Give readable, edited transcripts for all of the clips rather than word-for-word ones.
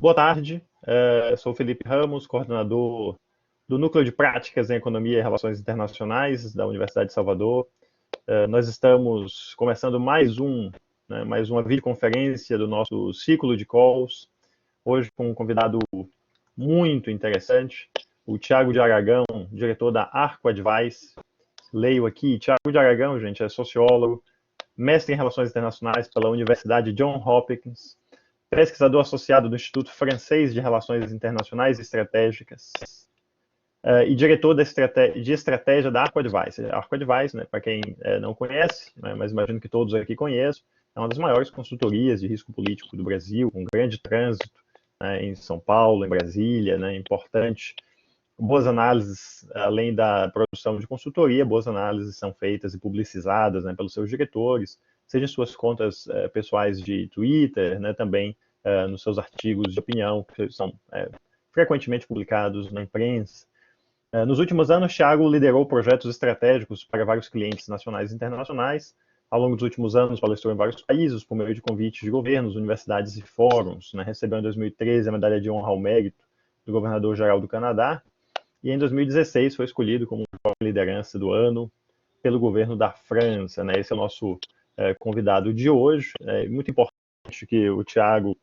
Boa tarde, sou Felipe Ramos, coordenador do Núcleo de Práticas em Economia e Relações Internacionais da Universidade de Salvador. Nós estamos começando mais uma videoconferência do nosso ciclo de calls, hoje com um convidado muito interessante, o Thiago de Aragão, diretor da Arco Advice. Leio aqui, Thiago de Aragão, gente, é sociólogo, mestre em Relações Internacionais pela Universidade Johns Hopkins, pesquisador associado do Instituto Francês de Relações Internacionais e Estratégicas, e diretor de estratégia da Arco Advice. A Arco Advice, né, para quem não conhece, né, mas imagino que todos aqui conheçam, é uma das maiores consultorias de risco político do Brasil, com grande trânsito, né, em São Paulo, em Brasília, né, importante. Boas análises, além da produção de consultoria, boas análises são feitas e publicizadas, né, pelos seus diretores, seja em suas contas pessoais de Twitter, né, também nos seus artigos de opinião, que são frequentemente publicados na imprensa. Nos últimos anos, Thiago liderou projetos estratégicos para vários clientes nacionais e internacionais. Ao longo dos últimos anos, palestrou em vários países por meio de convites de governos, universidades e fóruns. Né? Recebeu em 2013 a medalha de honra ao mérito do governador-geral do Canadá. E em 2016 foi escolhido como liderança do ano pelo governo da França. Né? Esse é o nosso convidado de hoje. É muito importante que o Thiago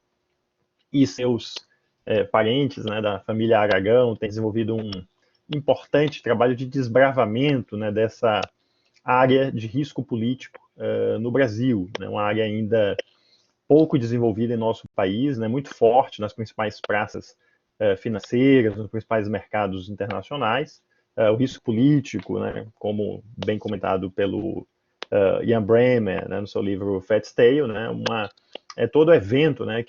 e seus parentes, né, da família Aragão tenham desenvolvido um importante trabalho de desbravamento, né, dessa área de risco político no Brasil, né, uma área ainda pouco desenvolvida em nosso país, né, muito forte nas principais praças financeiras, nos principais mercados internacionais. O risco político, né, como bem comentado pelo Ian Bremmer, né, no seu livro Fat Tale, né, todo evento, né,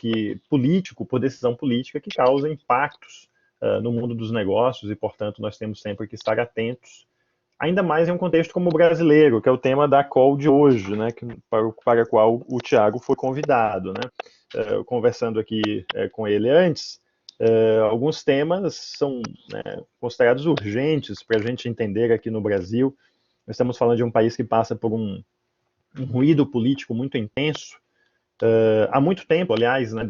político, por decisão política, que causa impactos no mundo dos negócios e, portanto, nós temos sempre que estar atentos, ainda mais em um contexto como o brasileiro, que é o tema da call de hoje, né, para o qual o Thiago foi convidado. Né. Conversando aqui com ele antes, alguns temas são considerados urgentes para a gente entender aqui no Brasil. Nós estamos falando de um país que passa por um ruído político muito intenso, há muito tempo, aliás, né,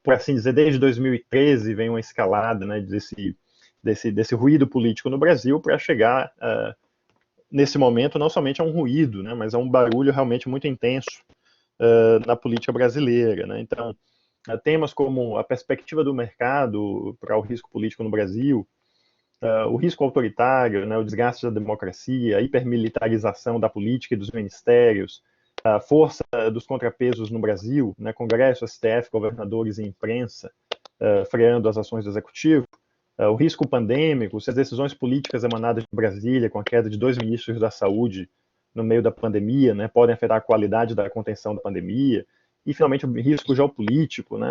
por assim dizer, desde 2013 vem uma escalada, né, desse ruído político no Brasil para chegar, nesse momento, não somente a um ruído, né, mas a um barulho realmente muito intenso na política brasileira. Né. Então, temas como a perspectiva do mercado para o risco político no Brasil, o risco autoritário, né, o desgaste da democracia, a hipermilitarização da política e dos ministérios, a força dos contrapesos no Brasil, né, Congresso, STF, governadores e imprensa, freando as ações do Executivo, o risco pandêmico, se as decisões políticas emanadas de Brasília, com a queda de 2 ministros da Saúde no meio da pandemia, né, podem afetar a qualidade da contenção da pandemia, e, finalmente, o risco geopolítico, né,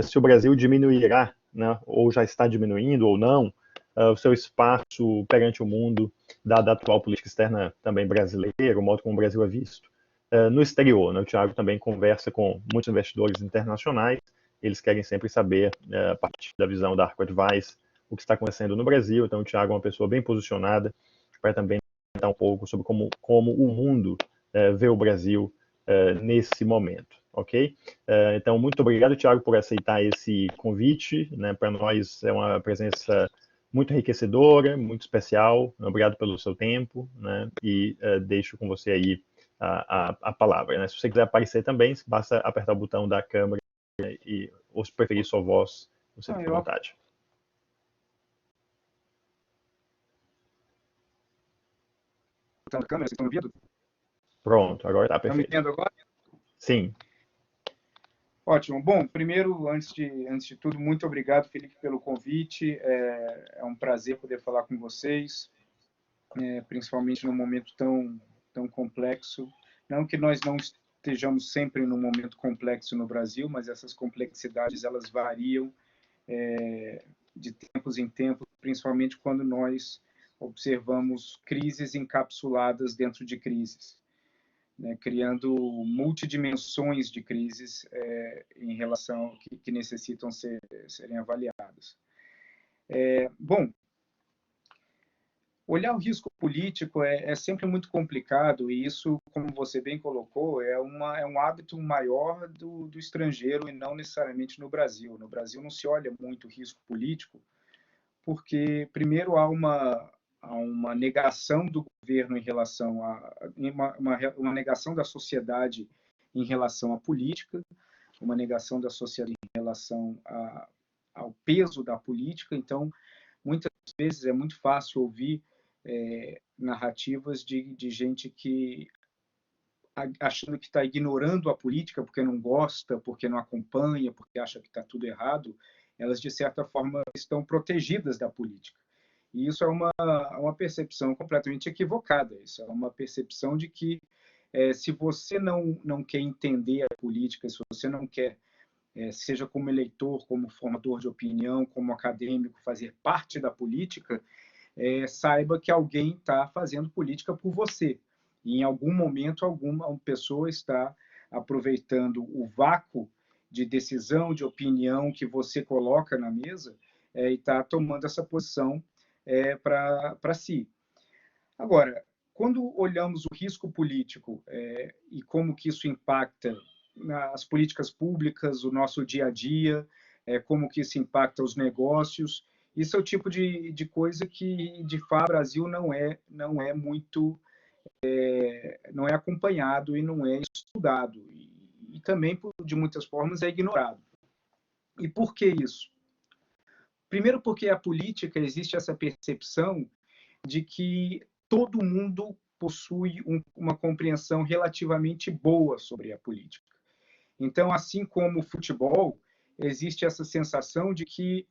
se o Brasil diminuirá, né, ou já está diminuindo ou não, o seu espaço perante o mundo, dada a atual política externa também brasileira, o modo como o Brasil é visto no exterior. Né? O Thiago também conversa com muitos investidores internacionais, eles querem sempre saber, a partir da visão da Arco Advice, o que está acontecendo no Brasil. Então, o Thiago é uma pessoa bem posicionada para também comentar um pouco sobre como o mundo vê o Brasil nesse momento. Ok? Então, muito obrigado, Thiago, por aceitar esse convite. Né? Para nós é uma presença muito enriquecedora, muito especial. Obrigado pelo seu tempo, né? E deixo com você aí a palavra. Né? Se você quiser aparecer também, basta apertar o botão da câmera ou se preferir sua voz, você fica à vontade. A câmera, vocês estão me ouvindo? Pronto, agora está perfeito. Estão me vendo agora? Sim. Ótimo. Bom, primeiro, antes de tudo, muito obrigado, Felipe, pelo convite. É um prazer poder falar com vocês, principalmente num momento tão complexo. Não que nós não estejamos sempre num momento complexo no Brasil, mas essas complexidades elas variam de tempos em tempos, principalmente quando nós observamos crises encapsuladas dentro de crises. Né, criando multidimensões de crises em relação que necessitam serem avaliadas. Bom, olhar o risco político é sempre muito complicado e isso como você bem colocou, é um hábito maior do estrangeiro e não necessariamente no Brasil. No Brasil não se olha muito o risco político, porque, primeiro, há uma negação do governo em relação uma negação da sociedade em relação à política, uma negação da sociedade em relação ao peso da política. Então, muitas vezes é muito fácil ouvir narrativas de gente que achando que está ignorando a política porque não gosta, porque não acompanha, porque acha que está tudo errado, elas, de certa forma, estão protegidas da política. E isso é uma percepção completamente equivocada. Isso é uma percepção de que, se você não quer entender a política, se você não quer, seja como eleitor, como formador de opinião, como acadêmico, fazer parte da política, saiba que alguém está fazendo política por você. E, em algum momento, alguma pessoa está aproveitando o vácuo de decisão, de opinião que você coloca na mesa, e está tomando essa posição para si. Agora, quando olhamos o risco político e como que isso impacta nas políticas públicas, o nosso dia a dia, como que isso impacta os negócios, isso é o tipo de coisa que, de fato, o Brasil não é muito, não é acompanhado e não é estudado. E também, de muitas formas, é ignorado. E por que isso? Primeiro, porque a política existe essa percepção de que todo mundo possui uma compreensão relativamente boa sobre a política. Então, assim como o futebol, existe essa sensação de que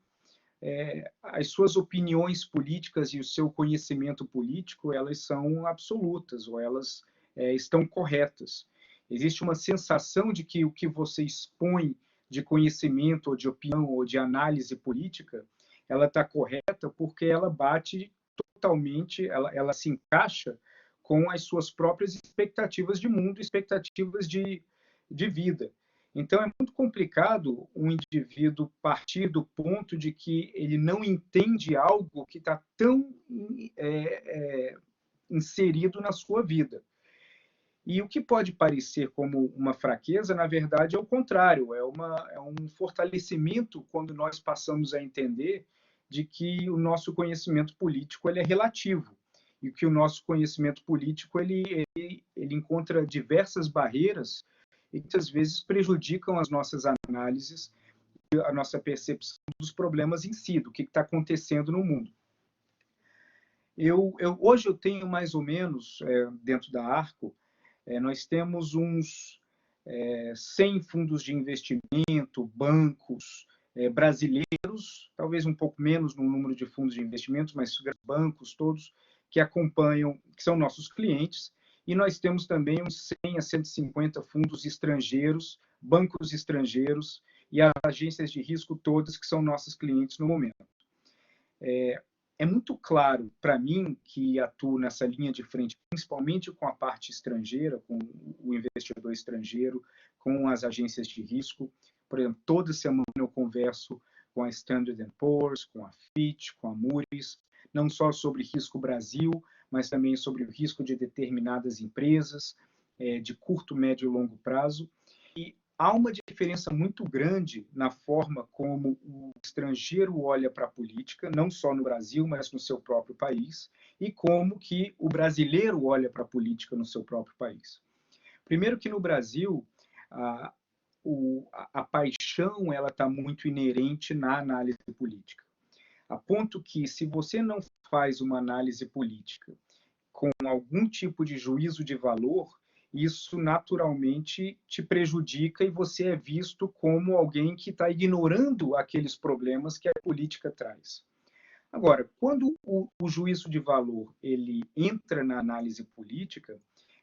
as suas opiniões políticas e o seu conhecimento político, elas são absolutas, ou elas estão corretas. Existe uma sensação de que o que você expõe de conhecimento, ou de opinião, ou de análise política, ela está correta porque ela bate totalmente, ela se encaixa com as suas próprias expectativas de mundo, expectativas de vida. Então, é muito complicado um indivíduo partir do ponto de que ele não entende algo que está tão inserido na sua vida. E o que pode parecer como uma fraqueza, na verdade, é o contrário, é um fortalecimento quando nós passamos a entender de que o nosso conhecimento político ele é relativo e que o nosso conhecimento político ele encontra diversas barreiras e que às vezes prejudicam as nossas análises e a nossa percepção dos problemas em si, do que está acontecendo no mundo. Hoje eu tenho mais ou menos, dentro da Arco, nós temos uns 100 fundos de investimento, bancos brasileiros, talvez um pouco menos no número de fundos de investimentos, mas bancos todos que acompanham, que são nossos clientes, e nós temos também uns 100 a 150 fundos estrangeiros, bancos estrangeiros e as agências de risco todas que são nossos clientes no momento. É muito claro para mim, que atuo nessa linha de frente, principalmente com a parte estrangeira, com o investidor estrangeiro, com as agências de risco. Por exemplo, toda semana eu converso com a Standard & Poor's, com a Fitch, com a Moody's, não só sobre risco Brasil, mas também sobre o risco de determinadas empresas, de curto, médio e longo prazo. E há uma diferença muito grande na forma como o estrangeiro olha para a política, não só no Brasil, mas no seu próprio país, e como que o brasileiro olha para a política no seu próprio país. Primeiro que no Brasil, a paixão ela está muito inerente na análise política, a ponto que, se você não faz uma análise política com algum tipo de juízo de valor, isso naturalmente te prejudica e você é visto como alguém que está ignorando aqueles problemas que a política traz. Agora, quando o juízo de valor ele entra na análise política,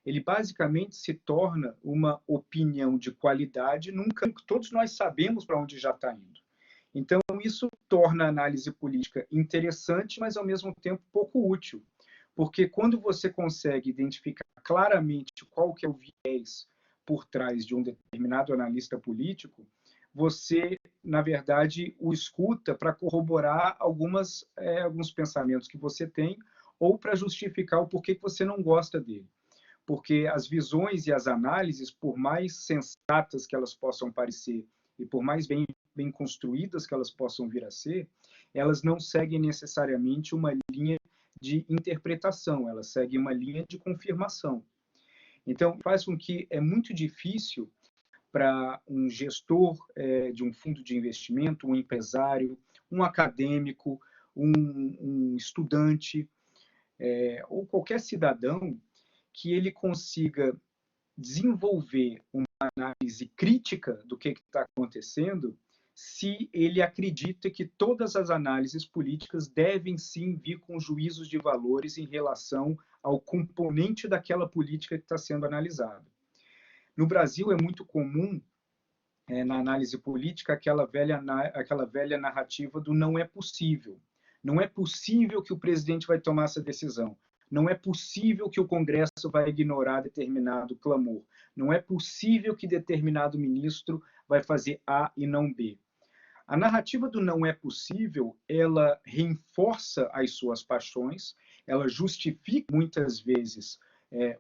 ele basicamente se torna uma opinião de qualidade num campo que todos nós sabemos para onde já está indo. Então, isso torna a análise política interessante, mas, ao mesmo tempo, pouco útil. Porque quando você consegue identificar claramente qual que é o viés por trás de um determinado analista político, você, na verdade, o escuta para corroborar alguns pensamentos que você tem ou para justificar o porquê que você não gosta dele. porque as visões e as análises, por mais sensatas que elas possam parecer e por mais bem construídas que elas possam vir a ser, elas não seguem necessariamente uma linha de interpretação, elas seguem uma linha de confirmação. Então, faz com que é muito difícil para um gestor de um fundo de investimento, um empresário, um acadêmico, um estudante, ou qualquer cidadão, que ele consiga desenvolver uma análise crítica do que está acontecendo, se ele acredita que todas as análises políticas devem sim vir com juízos de valores em relação ao componente daquela política que está sendo analisada. No Brasil é muito comum, na análise política, aquela velha narrativa do não é possível. Não é possível que o presidente vai tomar essa decisão. Não é possível que o Congresso vai ignorar determinado clamor. Não é possível que determinado ministro vai fazer A e não B. A narrativa do não é possível, ela reforça as suas paixões, ela justifica muitas vezes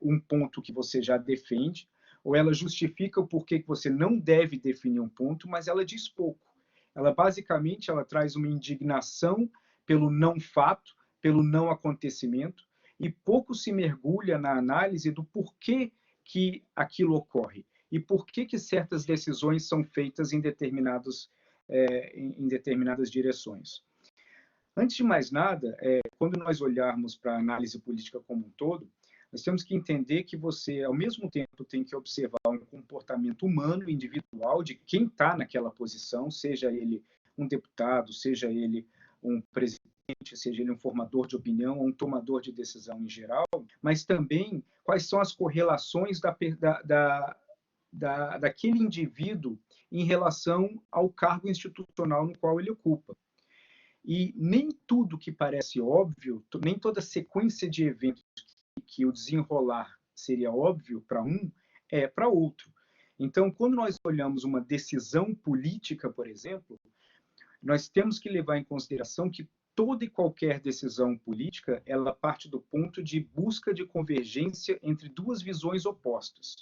um ponto que você já defende, ou ela justifica o porquê que você não deve definir um ponto, mas ela diz pouco. Ela basicamente ela traz uma indignação pelo não fato, pelo não acontecimento, e pouco se mergulha na análise do porquê que aquilo ocorre e por que certas decisões são feitas em determinadas direções. Antes de mais nada, quando nós olharmos para a análise política como um todo, nós temos que entender que você, ao mesmo tempo, tem que observar um comportamento humano, individual, de quem está naquela posição, seja ele um deputado, seja ele um presidente, seja ele um formador de opinião ou um tomador de decisão em geral, mas também quais são as correlações daquele indivíduo em relação ao cargo institucional no qual ele ocupa. E nem tudo que parece óbvio, nem toda sequência de eventos que o desenrolar seria óbvio para um, é para outro. Então, quando nós olhamos uma decisão política, por exemplo, nós temos que levar em consideração que toda e qualquer decisão política, ela parte do ponto de busca de convergência entre duas visões opostas.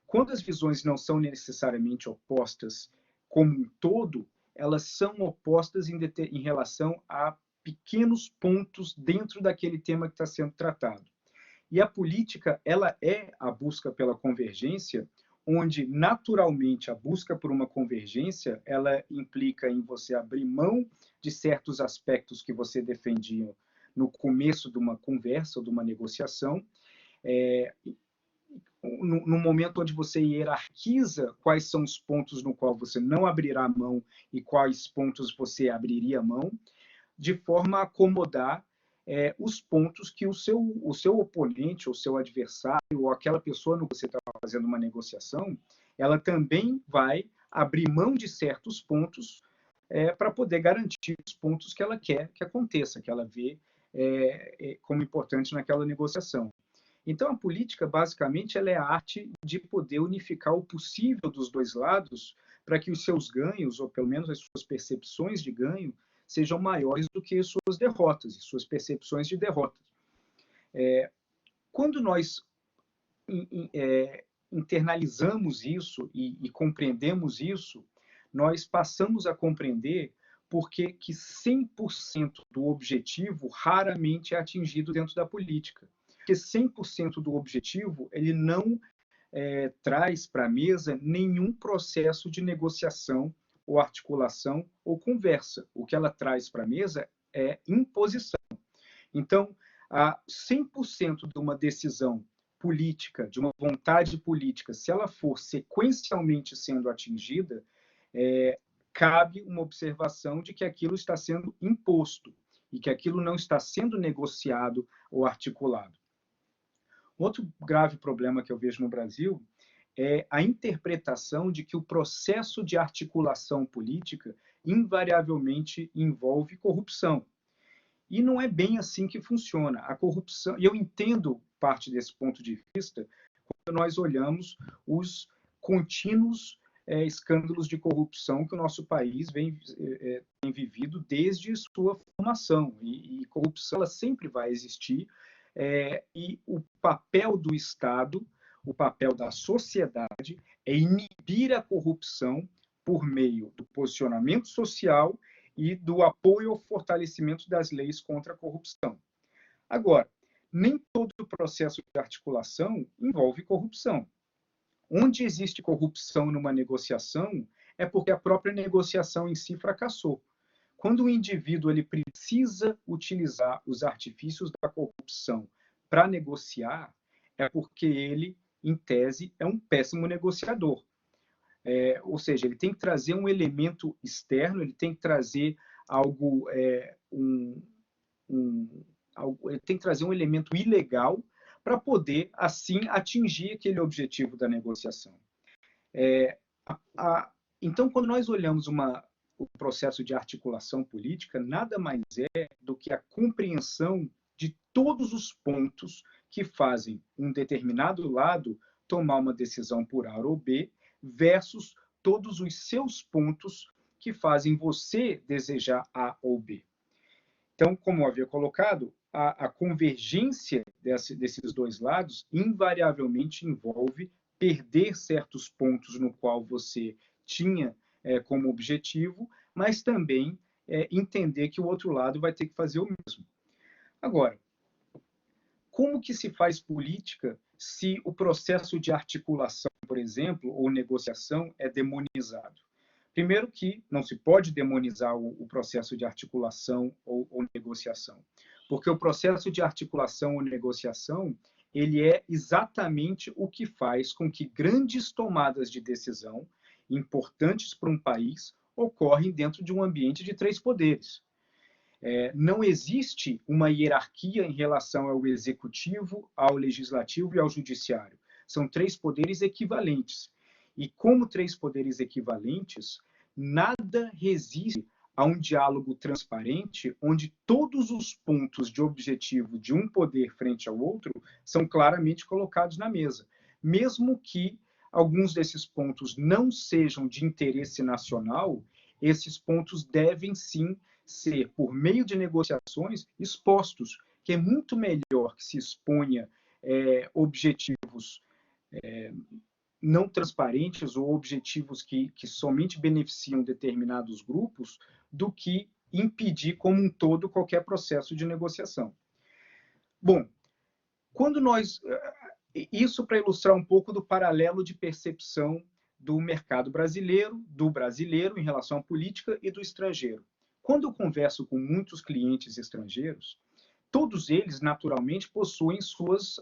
Quando as visões não são necessariamente opostas como um todo, elas são opostas em relação a pequenos pontos dentro daquele tema que está sendo tratado. E a política, ela é a busca pela convergência, onde naturalmente a busca por uma convergência, ela implica em você abrir mão de certos aspectos que você defendia no começo de uma conversa ou de uma negociação, no momento onde você hierarquiza quais são os pontos no qual você não abrirá mão e quais pontos você abriria mão, de forma a acomodar os pontos que o seu oponente, ou seu adversário, ou aquela pessoa no que você está fazendo uma negociação, ela também vai abrir mão de certos pontos para poder garantir os pontos que ela quer que aconteça, que ela vê como importante naquela negociação. Então, a política, basicamente, ela é a arte de poder unificar o possível dos dois lados para que os seus ganhos, ou pelo menos as suas percepções de ganho, sejam maiores do que suas derrotas, suas percepções de derrotas. Quando nós internalizamos isso e compreendemos isso, nós passamos a compreender porque que 100% do objetivo raramente é atingido dentro da política. Porque 100% do objetivo, ele não traz para a mesa nenhum processo de negociação ou articulação ou conversa. O que ela traz para a mesa é imposição. Então, 100% de uma decisão política, de uma vontade política, se ela for sequencialmente sendo atingida, cabe uma observação de que aquilo está sendo imposto e que aquilo não está sendo negociado ou articulado. Outro grave problema que eu vejo no Brasil é a interpretação de que o processo de articulação política invariavelmente envolve corrupção. E não é bem assim que funciona. A corrupção, e eu entendo parte desse ponto de vista quando nós olhamos os contínuos escândalos de corrupção que o nosso país vem vivido desde sua formação. E corrupção ela sempre vai existir, e o papel do Estado, o papel da sociedade é inibir a corrupção por meio do posicionamento social e do apoio ao fortalecimento das leis contra a corrupção. Agora, nem todo o processo de articulação envolve corrupção. Onde existe corrupção numa negociação é porque a própria negociação em si fracassou. Quando o indivíduo ele precisa utilizar os artifícios da corrupção para negociar, é porque ele, em tese, é um péssimo negociador. Ou seja, ele tem que trazer um elemento externo, ele tem que trazer algo, ele tem que trazer um elemento ilegal para poder, assim, atingir aquele objetivo da negociação. Então, quando nós olhamos o processo de articulação política, nada mais é do que a compreensão de todos os pontos que fazem um determinado lado tomar uma decisão por A ou B, versus todos os seus pontos que fazem você desejar A ou B. Então, como eu havia colocado, a convergência desses dois lados invariavelmente envolve perder certos pontos no qual você tinha como objetivo, mas também entender que o outro lado vai ter que fazer o mesmo. Agora, como que se faz política se o processo de articulação, por exemplo, ou negociação é demonizado? Primeiro que não se pode demonizar o processo de articulação ou negociação, porque o processo de articulação ou negociação ele é exatamente o que faz com que grandes tomadas de decisão importantes para um país ocorrem dentro de um ambiente de três poderes. Não existe uma hierarquia em relação ao executivo, ao legislativo e ao judiciário. São três poderes equivalentes. E como três poderes equivalentes, nada resiste a um diálogo transparente onde todos os pontos de objetivo de um poder frente ao outro são claramente colocados na mesa. Mesmo que alguns desses pontos não sejam de interesse nacional, esses pontos devem sim ser, por meio de negociações, expostos, que é muito melhor que se exponha objetivos não transparentes ou objetivos que somente beneficiam determinados grupos, do que impedir como um todo qualquer processo de negociação. Bom, quando nós... Isso para ilustrar um pouco do paralelo de percepção do mercado brasileiro, do brasileiro em relação à política e do estrangeiro. Quando eu converso com muitos clientes estrangeiros, todos eles, naturalmente, possuem seus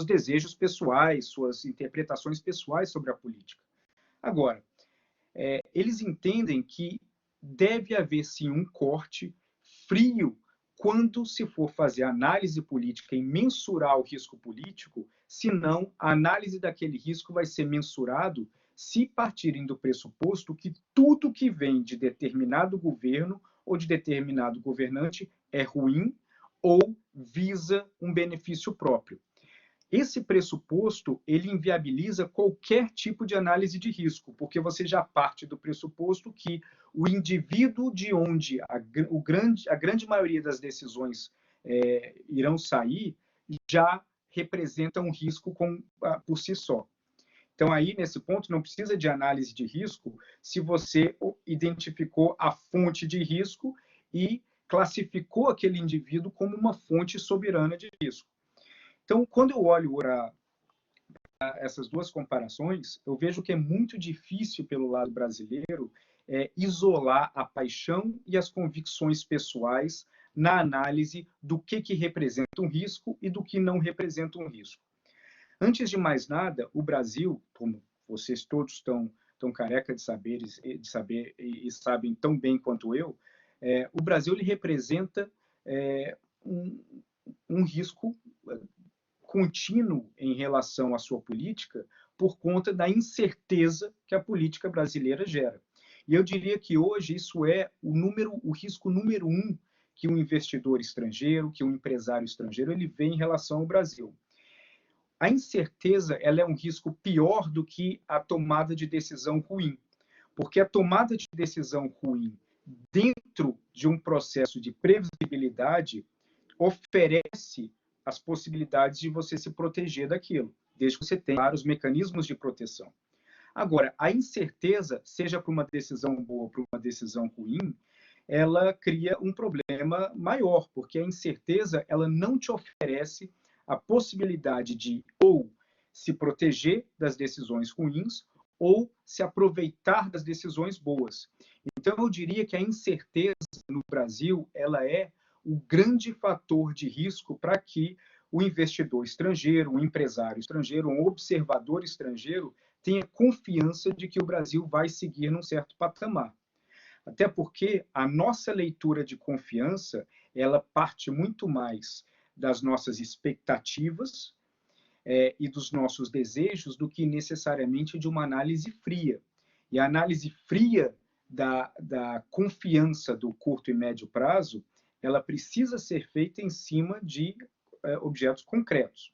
desejos pessoais, suas interpretações pessoais sobre a política. Agora, eles entendem que deve haver, sim, um corte frio quando se for fazer análise política e mensurar o risco político, senão a análise daquele risco vai ser mensurado se partirem do pressuposto que tudo que vem de determinado governo ou de determinado governante é ruim ou visa um benefício próprio. Esse pressuposto, ele inviabiliza qualquer tipo de análise de risco, porque você já parte do pressuposto que o indivíduo de onde a grande maioria das decisões irão sair já representa um risco por si só. Então, aí, nesse ponto, não precisa de análise de risco se você identificou a fonte de risco e classificou aquele indivíduo como uma fonte soberana de risco. Então, quando eu olho para essas duas comparações, eu vejo que é muito difícil, pelo lado brasileiro, isolar a paixão e as convicções pessoais na análise do que representa um risco e do que não representa um risco. Antes de mais nada, o Brasil, como vocês todos estão careca de saber e sabem tão bem quanto eu, o Brasil ele representa um risco contínuo em relação à sua política por conta da incerteza que a política brasileira gera. E eu diria que hoje isso é o risco número 1 que um investidor estrangeiro, que um empresário estrangeiro, ele vê em relação ao Brasil. A incerteza ela é um risco pior do que a tomada de decisão ruim, porque a tomada de decisão ruim dentro de um processo de previsibilidade oferece as possibilidades de você se proteger daquilo, desde que você tenha vários mecanismos de proteção. Agora, a incerteza, seja para uma decisão boa ou para uma decisão ruim, ela cria um problema maior, porque a incerteza ela não te oferece a possibilidade de ou se proteger das decisões ruins ou se aproveitar das decisões boas. Então, eu diria que a incerteza no Brasil ela é o grande fator de risco para que o investidor estrangeiro, o empresário estrangeiro, um observador estrangeiro tenha confiança de que o Brasil vai seguir num certo patamar. Até porque a nossa leitura de confiança, ela parte muito mais das nossas expectativas e dos nossos desejos do que necessariamente de uma análise fria. E a análise fria da confiança do curto e médio prazo, ela precisa ser feita em cima de objetos concretos.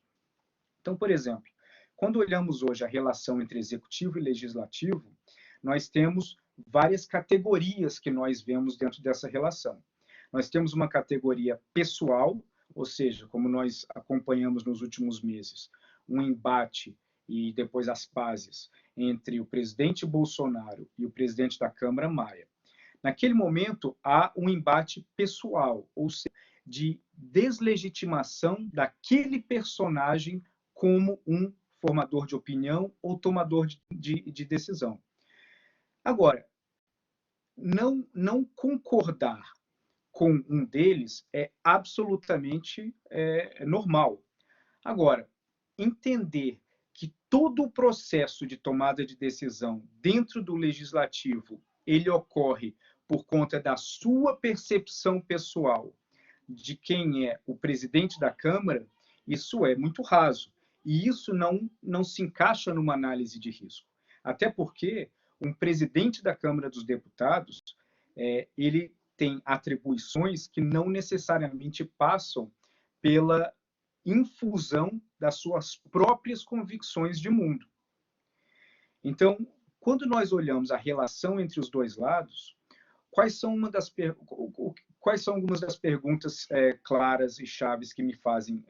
Então, por exemplo, quando olhamos hoje a relação entre executivo e legislativo, nós temos várias categorias que nós vemos dentro dessa relação. Nós temos uma categoria pessoal, ou seja, como nós acompanhamos nos últimos meses, um embate e depois as pazes entre o presidente Bolsonaro e o presidente da Câmara, Maia. Naquele momento, há um embate pessoal, ou seja, de deslegitimação daquele personagem como um formador de opinião ou tomador de decisão. Agora, não concordar com um deles é absolutamente normal. Agora, entender que todo o processo de tomada de decisão dentro do legislativo ele ocorre por conta da sua percepção pessoal de quem é o presidente da Câmara, isso é muito raso. E isso não se encaixa numa análise de risco. Até porque um presidente da Câmara dos Deputados, ele tem atribuições que não necessariamente passam pela infusão das suas próprias convicções de mundo. Então, quando nós olhamos a relação entre os dois lados, quais são algumas das perguntas claras e chaves que me fazem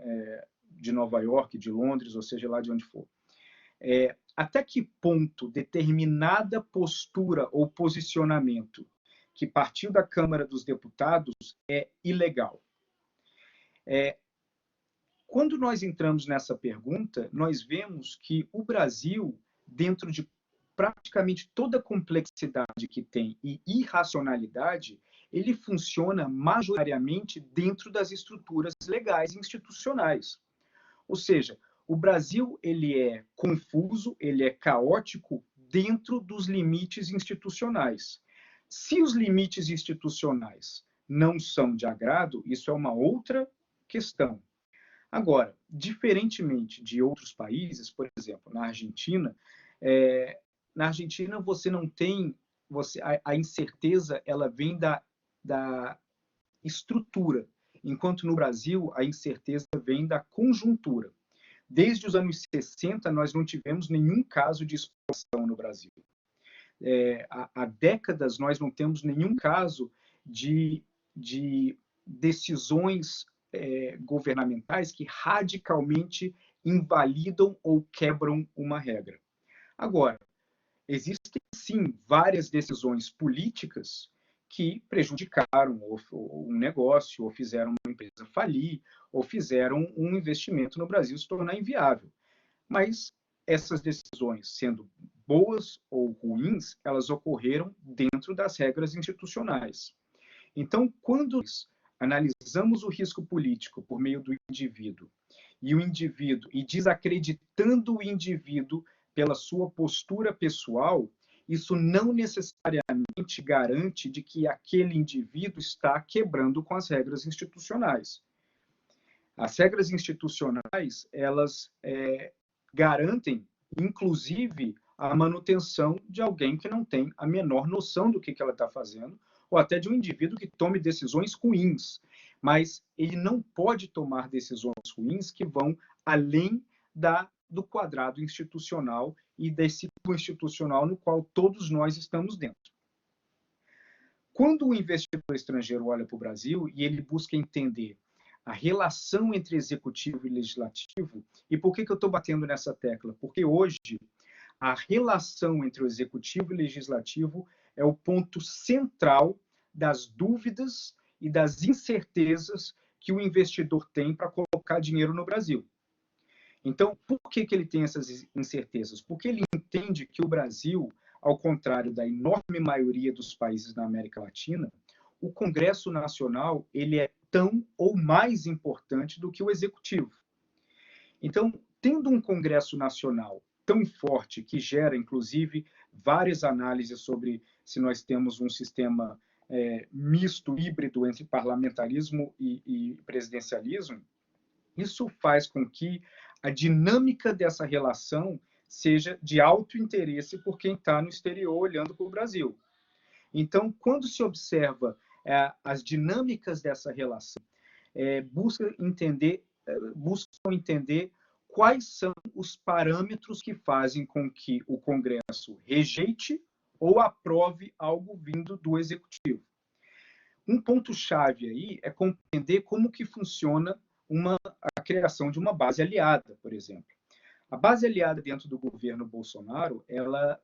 de Nova York, de Londres, ou seja, lá de onde for? Até que ponto determinada postura ou posicionamento que partiu da Câmara dos Deputados é ilegal? Quando nós entramos nessa pergunta, nós vemos que o Brasil, dentro de praticamente toda a complexidade que tem e irracionalidade, ele funciona majoritariamente dentro das estruturas legais e institucionais. Ou seja, o Brasil ele é confuso, ele é caótico dentro dos limites institucionais. Se os limites institucionais não são de agrado, isso é uma outra questão. Agora, diferentemente de outros países, por exemplo, na Argentina você não tem, a incerteza ela vem da estrutura, enquanto no Brasil a incerteza vem da conjuntura. Desde os anos 60, nós não tivemos nenhum caso de exploração no Brasil. Há décadas, nós não temos nenhum caso de decisões governamentais que radicalmente invalidam ou quebram uma regra. Agora, existem, sim, várias decisões políticas que prejudicaram um negócio, ou fizeram uma empresa falir, ou fizeram um investimento no Brasil se tornar inviável. Mas essas decisões, sendo boas ou ruins, elas ocorreram dentro das regras institucionais. Então, quando analisamos o risco político por meio do indivíduo, e desacreditando o indivíduo pela sua postura pessoal, isso não necessariamente garante de que aquele indivíduo está quebrando com as regras institucionais. As regras institucionais, elas garantem, inclusive, a manutenção de alguém que não tem a menor noção do que ela está fazendo, ou até de um indivíduo que tome decisões ruins. Mas ele não pode tomar decisões ruins que vão além do quadrado institucional e desse ciclo institucional no qual todos nós estamos dentro. Quando o investidor estrangeiro olha para o Brasil e ele busca entender a relação entre executivo e legislativo. E por que eu estou batendo nessa tecla? Porque hoje a relação entre o executivo e o legislativo é o ponto central das dúvidas e das incertezas que o investidor tem para colocar dinheiro no Brasil. Então, por que ele tem essas incertezas? Porque ele entende que o Brasil, ao contrário da enorme maioria dos países da América Latina, o Congresso Nacional ele é tão ou mais importante do que o Executivo. Então, tendo um Congresso Nacional tão forte, que gera, inclusive, várias análises sobre se nós temos um sistema misto, híbrido entre parlamentarismo e presidencialismo, isso faz com que a dinâmica dessa relação seja de alto interesse por quem está no exterior olhando para o Brasil. Então, quando se observa as dinâmicas dessa relação, buscam entender quais são os parâmetros que fazem com que o Congresso rejeite ou aprove algo vindo do Executivo. Um ponto-chave aí é compreender como que funciona a criação de uma base aliada, por exemplo. A base aliada dentro do governo Bolsonaro, ela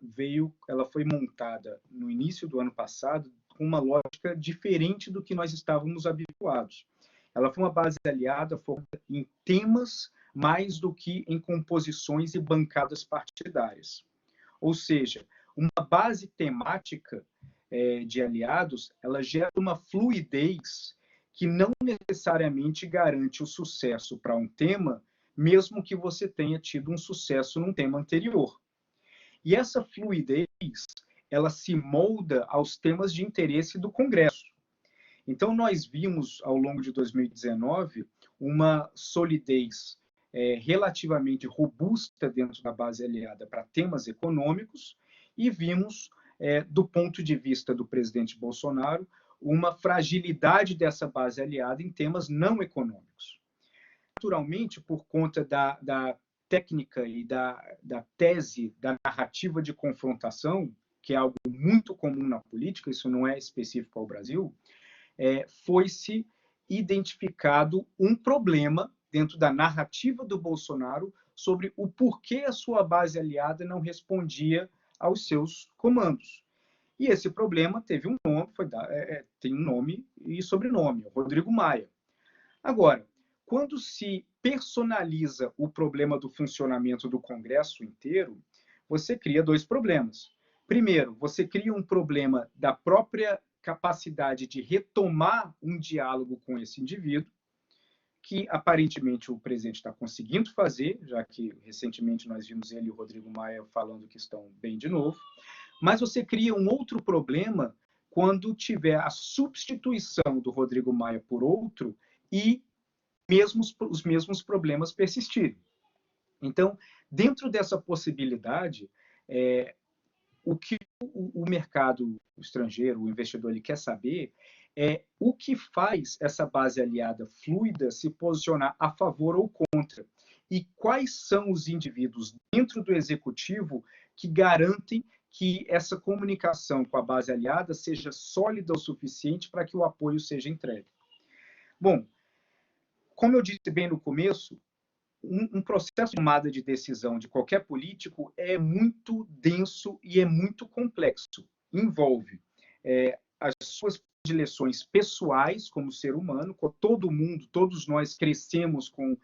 foi montada no início do ano passado com uma lógica diferente do que nós estávamos habituados. Ela foi uma base aliada focada em temas mais do que em composições e bancadas partidárias. Ou seja, uma base temática de aliados, ela gera uma fluidez que não necessariamente garante o sucesso para um tema, mesmo que você tenha tido um sucesso num tema anterior. E essa fluidez, ela se molda aos temas de interesse do Congresso. Então, nós vimos, ao longo de 2019, uma solidez relativamente robusta dentro da base aliada para temas econômicos e vimos, do ponto de vista do presidente Bolsonaro, uma fragilidade dessa base aliada em temas não econômicos. Naturalmente, por conta da técnica e da tese, da narrativa de confrontação, que é algo muito comum na política, isso não é específico ao Brasil, foi-se identificado um problema dentro da narrativa do Bolsonaro sobre o porquê a sua base aliada não respondia aos seus comandos. E esse problema teve um nome, tem um nome e sobrenome, Rodrigo Maia. Agora, quando se personaliza o problema do funcionamento do Congresso inteiro, você cria dois problemas. Primeiro, você cria um problema da própria capacidade de retomar um diálogo com esse indivíduo, que aparentemente o presidente está conseguindo fazer, já que recentemente nós vimos ele e o Rodrigo Maia falando que estão bem de novo, mas você cria um outro problema quando tiver a substituição do Rodrigo Maia por outro e os mesmos problemas persistirem. Então, dentro dessa possibilidade, o que o mercado estrangeiro, o investidor, ele quer saber é o que faz essa base aliada fluida se posicionar a favor ou contra. E quais são os indivíduos dentro do executivo que garantem que essa comunicação com a base aliada seja sólida o suficiente para que o apoio seja entregue. Bom, como eu disse bem no começo, um processo de tomada de decisão de qualquer político é muito denso e é muito complexo. Envolve as suas predileções pessoais como ser humano, todo mundo, todos nós crescemos com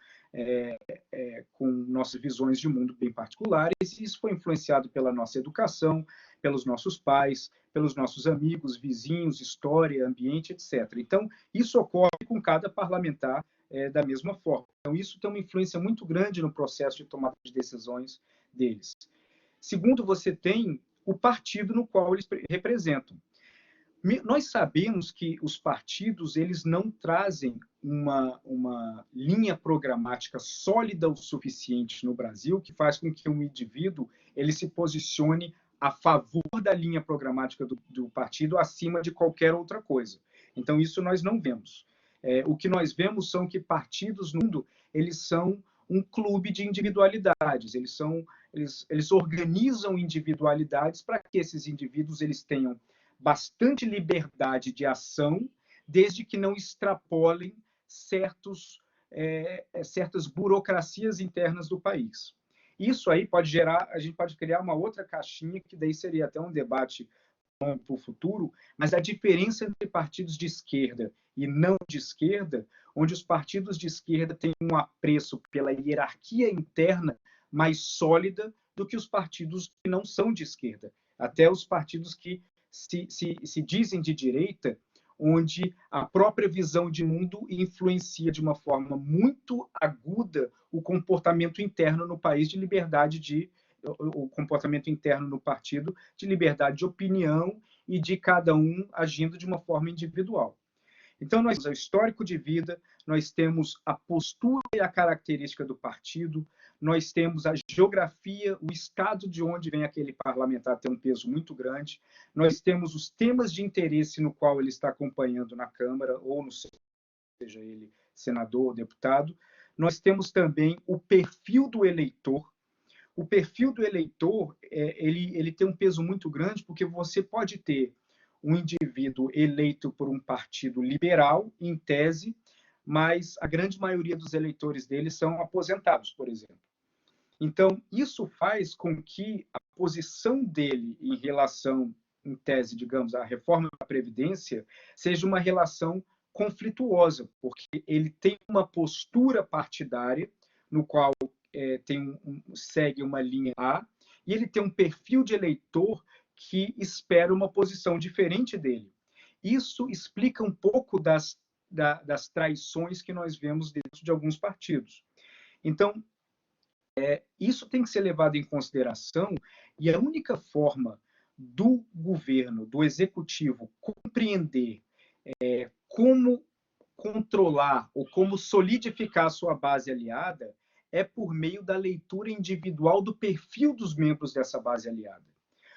nossas visões de mundo bem particulares, e isso foi influenciado pela nossa educação, pelos nossos pais, pelos nossos amigos, vizinhos, história, ambiente, etc. Então, isso ocorre com cada parlamentar da mesma forma. Então, isso tem uma influência muito grande no processo de tomada de decisões deles. Segundo, você tem o partido no qual eles representam. Nós sabemos que os partidos eles não trazem uma linha programática sólida o suficiente no Brasil que faz com que um indivíduo ele se posicione a favor da linha programática do partido acima de qualquer outra coisa. Então, isso nós não vemos. O que nós vemos são que partidos no mundo eles são um clube de individualidades, eles organizam individualidades para que esses indivíduos eles tenham bastante liberdade de ação, desde que não extrapolem certas burocracias internas do país. Isso aí pode gerar, a gente pode criar uma outra caixinha, que daí seria até um debate para o futuro, mas a diferença entre partidos de esquerda e não de esquerda, onde os partidos de esquerda têm um apreço pela hierarquia interna mais sólida do que os partidos que não são de esquerda. Até os partidos que se dizem de direita, onde a própria visão de mundo influencia de uma forma muito aguda o comportamento interno no país de liberdade o comportamento interno no partido de liberdade de opinião e de cada um agindo de uma forma individual. Então, nós temos o histórico de vida, nós temos a postura e a característica do partido, nós temos a geografia, o estado de onde vem aquele parlamentar tem um peso muito grande, nós temos os temas de interesse no qual ele está acompanhando na Câmara, ou no Senado, seja ele senador ou deputado, nós temos também o perfil do eleitor. O perfil do eleitor, ele tem um peso muito grande, porque você pode ter um indivíduo eleito por um partido liberal, em tese, mas a grande maioria dos eleitores dele são aposentados, por exemplo. Então, isso faz com que a posição dele em relação, em tese, digamos, à reforma da Previdência, seja uma relação conflituosa, porque ele tem uma postura partidária, no qual segue uma linha A, e ele tem um perfil de eleitor que espera uma posição diferente dele. Isso explica um pouco das traições que nós vemos dentro de alguns partidos. Então, isso tem que ser levado em consideração, e a única forma do governo, do executivo, compreender como controlar ou como solidificar a sua base aliada é por meio da leitura individual do perfil dos membros dessa base aliada.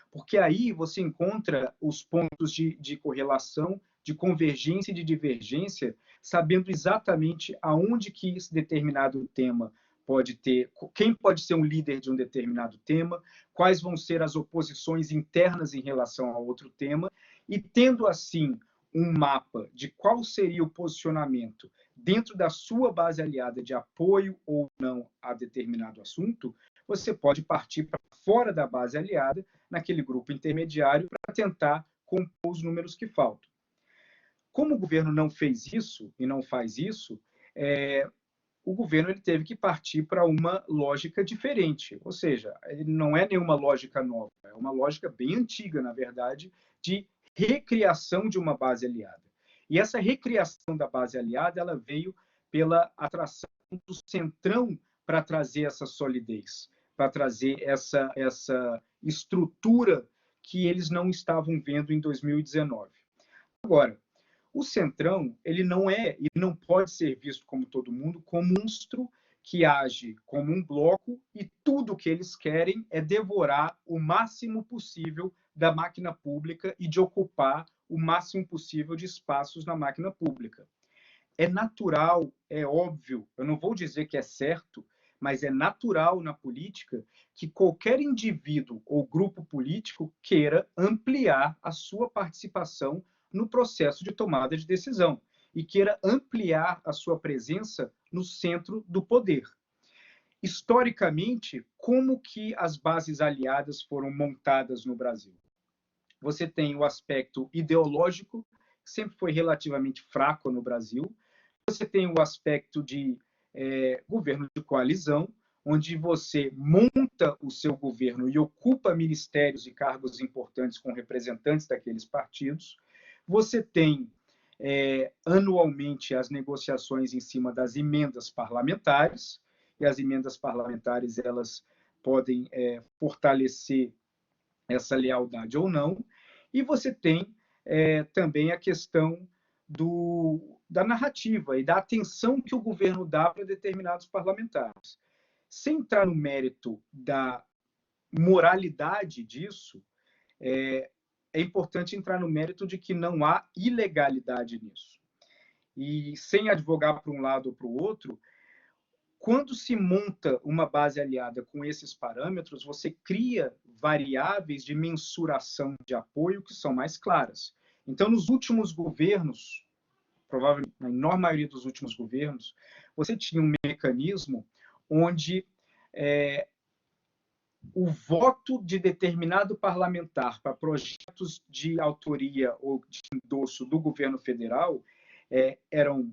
Porque aí você encontra os pontos de correlação, de convergência e de divergência, sabendo exatamente aonde que esse determinado tema pode ter, quem pode ser um líder de um determinado tema, quais vão ser as oposições internas em relação a outro tema, e tendo assim um mapa de qual seria o posicionamento dentro da sua base aliada de apoio ou não a determinado assunto, você pode partir para fora da base aliada, naquele grupo intermediário, para tentar compor os números que faltam. Como o governo não fez isso e não faz isso, o governo ele teve que partir para uma lógica diferente, ou seja, ele não é nenhuma lógica nova, é uma lógica bem antiga, na verdade, de recriação de uma base aliada. E essa recriação da base aliada, ela veio pela atração do Centrão para trazer essa solidez, para trazer essa estrutura que eles não estavam vendo em 2019. Agora, o Centrão, ele não é e não pode ser visto como todo mundo, como um monstro que age como um bloco e tudo que eles querem é devorar o máximo possível da máquina pública e de ocupar o máximo possível de espaços na máquina pública. É natural, é óbvio, eu não vou dizer que é certo, mas é natural na política que qualquer indivíduo ou grupo político queira ampliar a sua participação no processo de tomada de decisão e queira ampliar a sua presença no centro do poder. Historicamente, como que as bases aliadas foram montadas no Brasil? Você tem o aspecto ideológico, que sempre foi relativamente fraco no Brasil. Você tem o aspecto de governo de coalizão, onde você monta o seu governo e ocupa ministérios e cargos importantes com representantes daqueles partidos. Você tem anualmente as negociações em cima das emendas parlamentares, e as emendas parlamentares elas podem fortalecer essa lealdade ou não, e você tem também a questão da narrativa e da atenção que o governo dá para determinados parlamentares. Sem entrar no mérito da moralidade disso, é importante entrar no mérito de que não há ilegalidade nisso. E sem advogar para um lado ou para o outro, quando se monta uma base aliada com esses parâmetros, você cria variáveis de mensuração de apoio que são mais claras. Então, nos últimos governos, provavelmente na enorme maioria dos últimos governos, você tinha um mecanismo onde o voto de determinado parlamentar para projetos de autoria ou de endosso do governo federal eram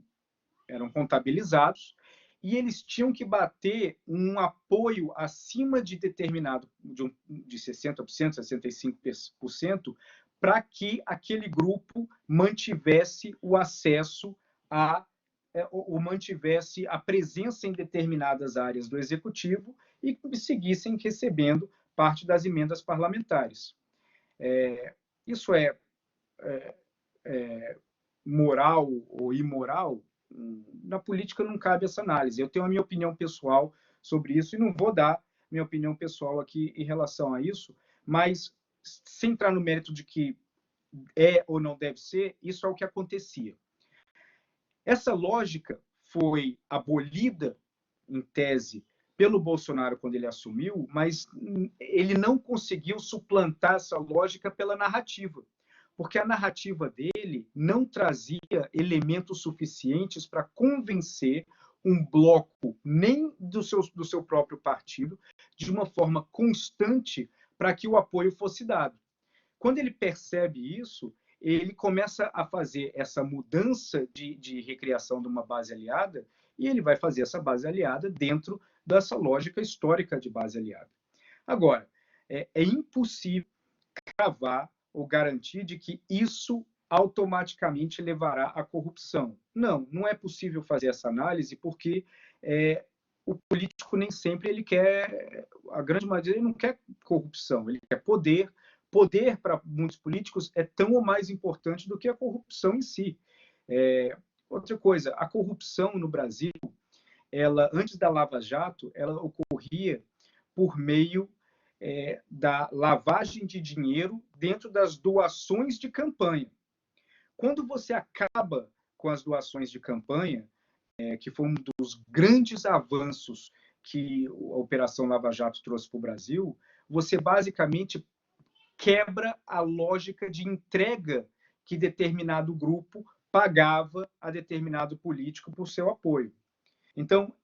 contabilizados e eles tinham que bater um apoio acima de determinado, de 60%, 65%, para que aquele grupo mantivesse o acesso ou mantivesse a presença em determinadas áreas do executivo e seguissem recebendo parte das emendas parlamentares. Isso é moral ou imoral? Na política não cabe essa análise. Eu tenho a minha opinião pessoal sobre isso e não vou dar minha opinião pessoal aqui em relação a isso, mas sem entrar no mérito de que é ou não deve ser, isso é o que acontecia. Essa lógica foi abolida, em tese, pelo Bolsonaro quando ele assumiu, mas ele não conseguiu suplantar essa lógica pela narrativa, porque a narrativa dele não trazia elementos suficientes para convencer um bloco, nem do seu próprio partido, de uma forma constante para que o apoio fosse dado. Quando ele percebe isso, ele começa a fazer essa mudança de recriação de uma base aliada e ele vai fazer essa base aliada dentro dessa lógica histórica de base aliada. Agora, é impossível cravar ou garantir de que isso automaticamente levará à corrupção. Não é possível fazer essa análise porque o político nem sempre ele quer, a grande maioria ele não quer corrupção, ele quer poder. Poder, para muitos políticos, é tão ou mais importante do que a corrupção em si. Outra coisa, a corrupção no Brasil, ela, antes da Lava Jato, ela ocorria por meio da lavagem de dinheiro dentro das doações de campanha. Quando você acaba com as doações de campanha, que foi um dos grandes avanços que a Operação Lava Jato trouxe para o Brasil, você basicamente quebra a lógica de entrega que determinado grupo pagava a determinado político por seu apoio. Então,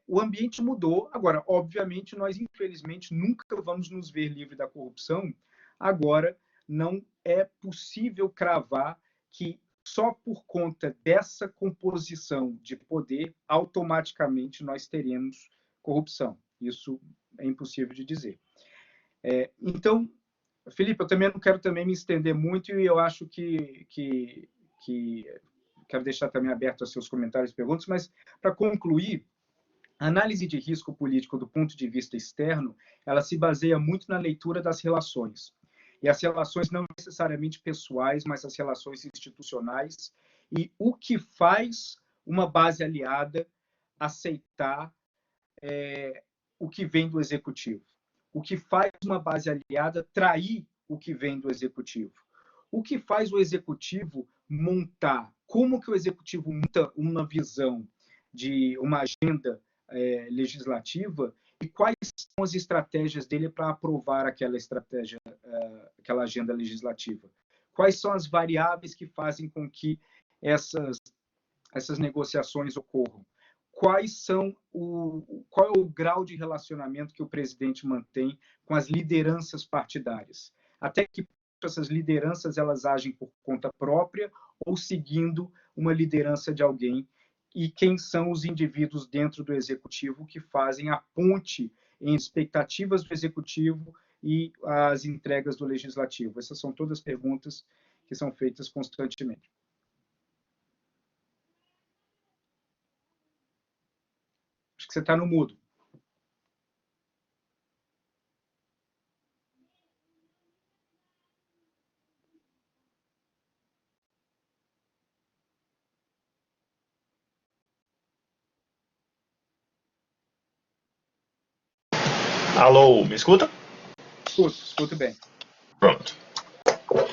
o ambiente mudou. Agora, obviamente, nós, infelizmente, nunca vamos nos ver livre da corrupção. Agora, não é possível cravar que só por conta dessa composição de poder, automaticamente nós teremos corrupção. Isso é impossível de dizer. Então, Felipe, eu também não quero também me estender muito e eu acho que quero deixar também aberto aos seus comentários e perguntas, mas para concluir, a análise de risco político do ponto de vista externo, ela se baseia muito na leitura das relações. E as relações não necessariamente pessoais, mas as relações institucionais e o que faz uma base aliada aceitar o que vem do executivo. O que faz uma base aliada trair o que vem do executivo. O que faz o executivo montar, como que o executivo monta uma visão de uma agenda legislativa e quais são as estratégias dele para aprovar aquela estratégia, aquela agenda legislativa. Quais são as variáveis que fazem com que essas negociações ocorram. Qual é o grau de relacionamento que o presidente mantém com as lideranças partidárias? Até que essas lideranças elas agem por conta própria ou seguindo uma liderança de alguém? E quem são os indivíduos dentro do executivo que fazem a ponte em expectativas do executivo e as entregas do legislativo? Essas são todas perguntas que são feitas constantemente. Acho que você está no mudo. Alô, me escuta? Escuto bem. Pronto.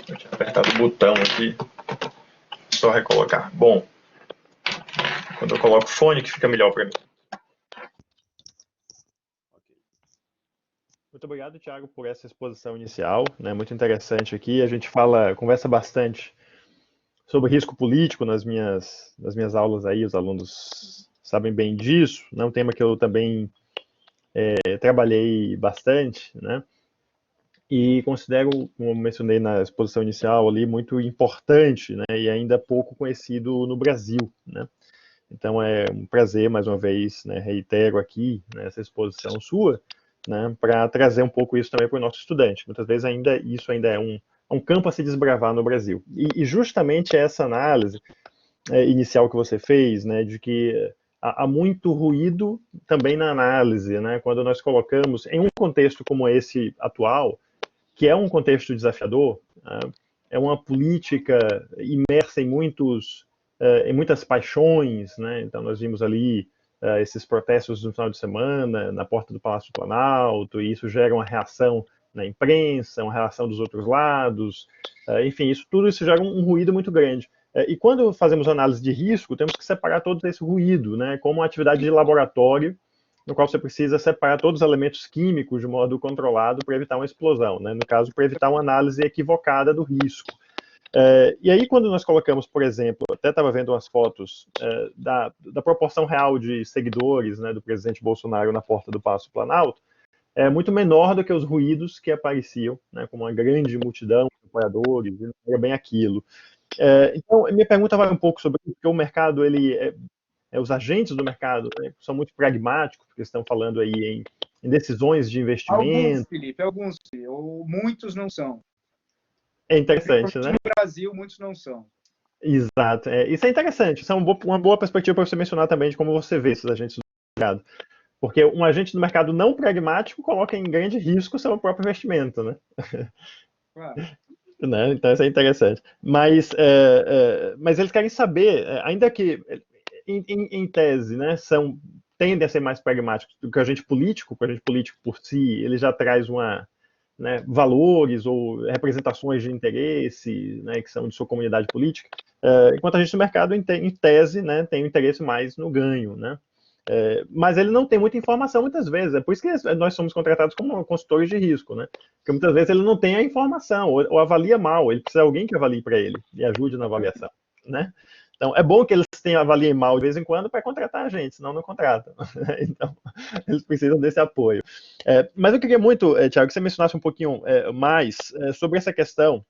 Eu tinha apertado o botão aqui. Só recolocar. Bom, quando eu coloco fone que fica melhor para mim. Muito obrigado, Thiago, por essa exposição inicial, né? Muito interessante aqui. A gente conversa bastante sobre risco político nas minhas aulas aí, os alunos sabem bem disso, né? Um tema que eu também trabalhei bastante, né? E considero, como eu mencionei na exposição inicial ali, muito importante, né? E ainda pouco conhecido no Brasil, né? Então é um prazer, mais uma vez, né, reitero aqui nessa exposição sua, né, para trazer um pouco isso também para o nosso estudante. Muitas vezes isso ainda é um campo a se desbravar no Brasil. E justamente essa análise inicial que você fez, né, de que há muito ruído também na análise, né, quando nós colocamos em um contexto como esse atual, que é um contexto desafiador, é uma política imersa em muitas paixões, né? Então nós vimos ali esses protestos no final de semana na porta do Palácio do Planalto, e isso gera uma reação na imprensa, uma reação dos outros lados, enfim, tudo isso gera um ruído muito grande. E quando fazemos análise de risco, temos que separar todo esse ruído, né? Como uma atividade de laboratório, no qual você precisa separar todos os elementos químicos de modo controlado para evitar uma explosão, né? No caso, para evitar uma análise equivocada do risco. E aí, quando nós colocamos, por exemplo, até estava vendo umas fotos da proporção real de seguidores, né, do presidente Bolsonaro na porta do Palácio Planalto, é muito menor do que os ruídos que apareciam, né, como uma grande multidão de apoiadores, e não era bem aquilo. Então, minha pergunta vai um pouco sobre isso, porque o mercado, os agentes do mercado, né, são muito pragmáticos, porque estão falando aí em decisões de Alguns, investimento. Felipe, alguns, ou muitos não são. É interessante, né? No Brasil, muitos não são. Exato. Isso é interessante. Isso é uma boa perspectiva para você mencionar também de como você vê esses agentes do mercado. Porque um agente do mercado não pragmático coloca em grande risco o seu próprio investimento, né? Claro. Né? Então isso é interessante. Mas eles querem saber, ainda que em tese, né, tendem a ser mais pragmáticos do que o agente político, porque o agente político por si ele já traz valores ou representações de interesse, né, que são de sua comunidade política, enquanto a gente do mercado, em tese, né, tem um interesse mais no ganho, né? Mas ele não tem muita informação muitas vezes, é por isso que nós somos contratados como consultores de risco, né? Porque muitas vezes ele não tem a informação, ou avalia mal, ele precisa de alguém que avalie para ele e ajude na avaliação, né? Então, é bom que eles avaliem mal de vez em quando para contratar a gente, senão não contratam. Então, eles precisam desse apoio. Mas eu queria muito, Tiago, que você mencionasse um pouquinho mais sobre essa questão.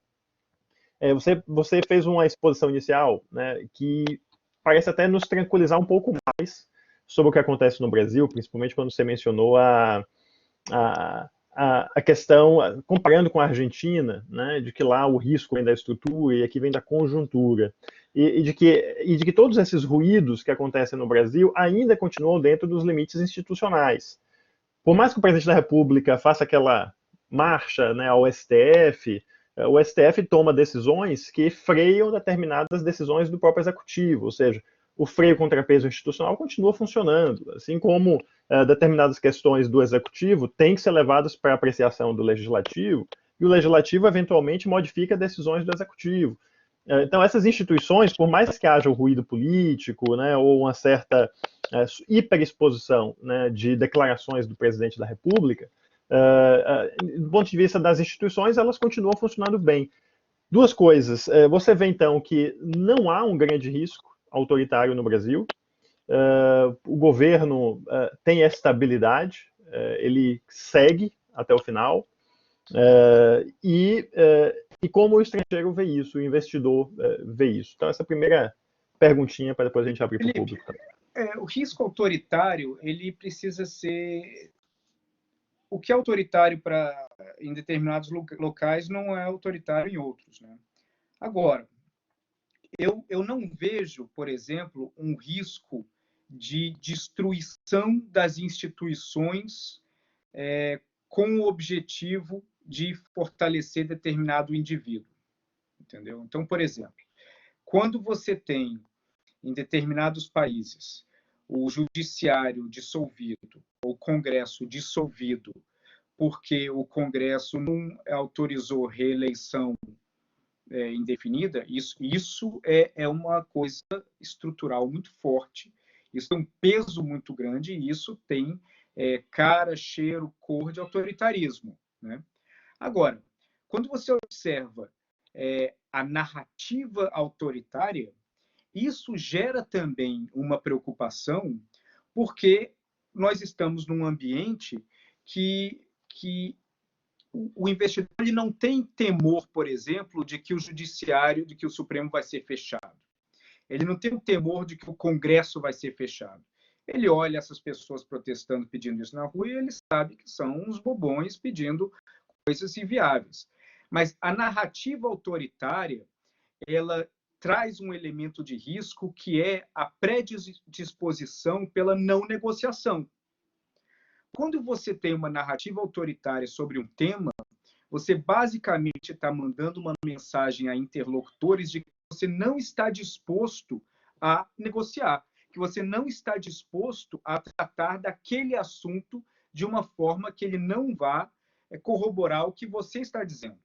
Você fez uma exposição inicial, né, que parece até nos tranquilizar um pouco mais sobre o que acontece no Brasil, principalmente quando você mencionou a, a questão, comparando com a Argentina, né, de que lá o risco vem da estrutura e aqui vem da conjuntura, e de que todos esses ruídos que acontecem no Brasil ainda continuam dentro dos limites institucionais. Por mais que o presidente da República faça aquela marcha, né, ao STF, o STF toma decisões que freiam determinadas decisões do próprio executivo, ou seja, o freio contrapeso institucional continua funcionando, assim como determinadas questões do executivo têm que ser levadas para apreciação do legislativo, e o legislativo eventualmente modifica decisões do executivo. Então, essas instituições, por mais que haja o ruído político, né, ou uma certa hiperexposição, né, de declarações do presidente da República, do ponto de vista das instituições, elas continuam funcionando bem. Duas coisas. Você vê, então, que não há um grande risco autoritário no Brasil. O governo tem estabilidade, ele segue até o final. E como o estrangeiro vê isso, o investidor vê isso. Então, essa primeira perguntinha para depois a gente abrir para o público também. O risco autoritário, ele precisa ser... O que é autoritário em determinados locais não é autoritário em outros, né? Agora, eu não vejo, por exemplo, um risco de destruição das instituições com o objetivo de fortalecer determinado indivíduo, entendeu? Então, por exemplo, quando você tem, em determinados países, o judiciário dissolvido, o Congresso dissolvido, porque o Congresso não autorizou reeleição indefinida, isso é uma coisa estrutural muito forte, isso tem um peso muito grande e isso tem cara, cheiro, cor de autoritarismo, né? Agora, quando você observa a narrativa autoritária, isso gera também uma preocupação, porque nós estamos num ambiente que o investidor ele não tem temor, por exemplo, de que o judiciário, de que o Supremo vai ser fechado. Ele não tem o temor de que o Congresso vai ser fechado. Ele olha essas pessoas protestando, pedindo isso na rua, e ele sabe que são uns bobões pedindo coisas inviáveis. Mas a narrativa autoritária, ela traz um elemento de risco que é a predisposição pela não negociação. Quando você tem uma narrativa autoritária sobre um tema, você basicamente está mandando uma mensagem a interlocutores de que você não está disposto a negociar, que você não está disposto a tratar daquele assunto de uma forma que ele não vá corroborar o que você está dizendo.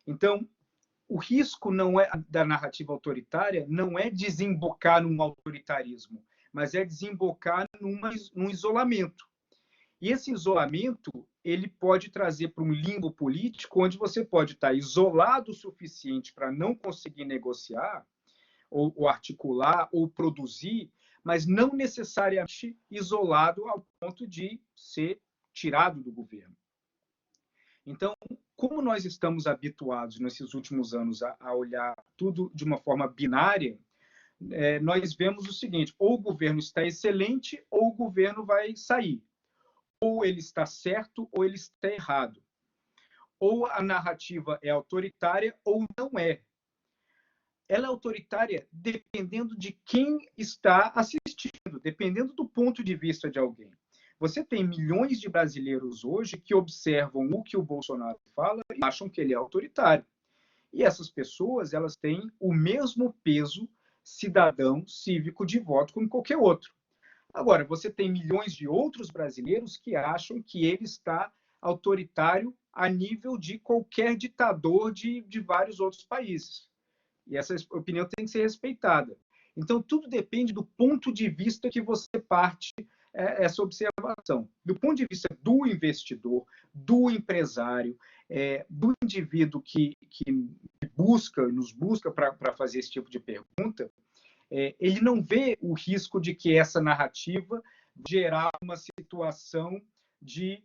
Então, o risco não é da narrativa autoritária não é desembocar num autoritarismo, mas é desembocar num isolamento. E esse isolamento ele pode trazer para um limbo político onde você pode estar isolado o suficiente para não conseguir negociar, ou articular, ou produzir, mas não necessariamente isolado ao ponto de ser tirado do governo. Então, como nós estamos habituados nesses últimos anos a olhar tudo de uma forma binária, nós vemos o seguinte: ou o governo está excelente, ou o governo vai sair. Ou ele está certo, ou ele está errado. Ou a narrativa é autoritária, ou não é. Ela é autoritária dependendo de quem está assistindo, dependendo do ponto de vista de alguém. Você tem milhões de brasileiros hoje que observam o que o Bolsonaro fala e acham que ele é autoritário. E essas pessoas, elas têm o mesmo peso cidadão cívico de voto como qualquer outro. Agora, você tem milhões de outros brasileiros que acham que ele está autoritário a nível de qualquer ditador de vários outros países. E essa opinião tem que ser respeitada. Então, tudo depende do ponto de vista que você parte essa observação. Do ponto de vista do investidor, do empresário, do indivíduo que nos busca para fazer esse tipo de pergunta, ele não vê o risco de que essa narrativa gerar uma situação de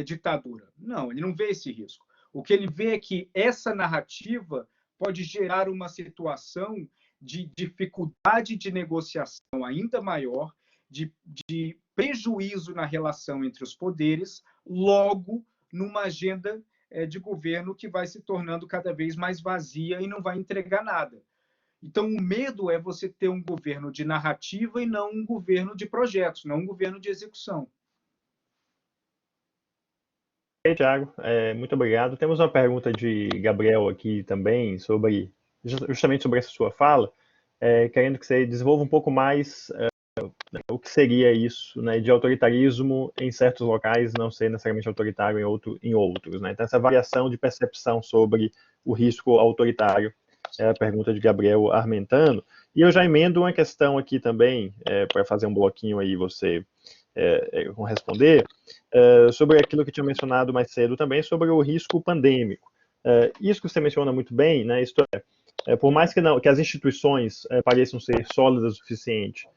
ditadura. Não, ele não vê esse risco. O que ele vê é que essa narrativa pode gerar uma situação de dificuldade de negociação ainda maior, de prejuízo na relação entre os poderes, logo numa agenda de governo que vai se tornando cada vez mais vazia e não vai entregar nada. Então, o medo é você ter um governo de narrativa e não um governo de projetos, não um governo de execução. Tiago, muito obrigado. Temos uma pergunta de Gabriel aqui também, justamente sobre essa sua fala, querendo que você desenvolva um pouco mais o que seria isso, né, de autoritarismo em certos locais, não ser necessariamente autoritário em outros. Né? Então, essa variação de percepção sobre o risco autoritário é a pergunta de Gabriel Armentano. E eu já emendo uma questão aqui também, para fazer um bloquinho aí você responder, sobre aquilo que tinha mencionado mais cedo também, sobre o risco pandêmico. Isso que você menciona muito bem, né, isto por mais que as instituições pareçam ser sólidas o suficiente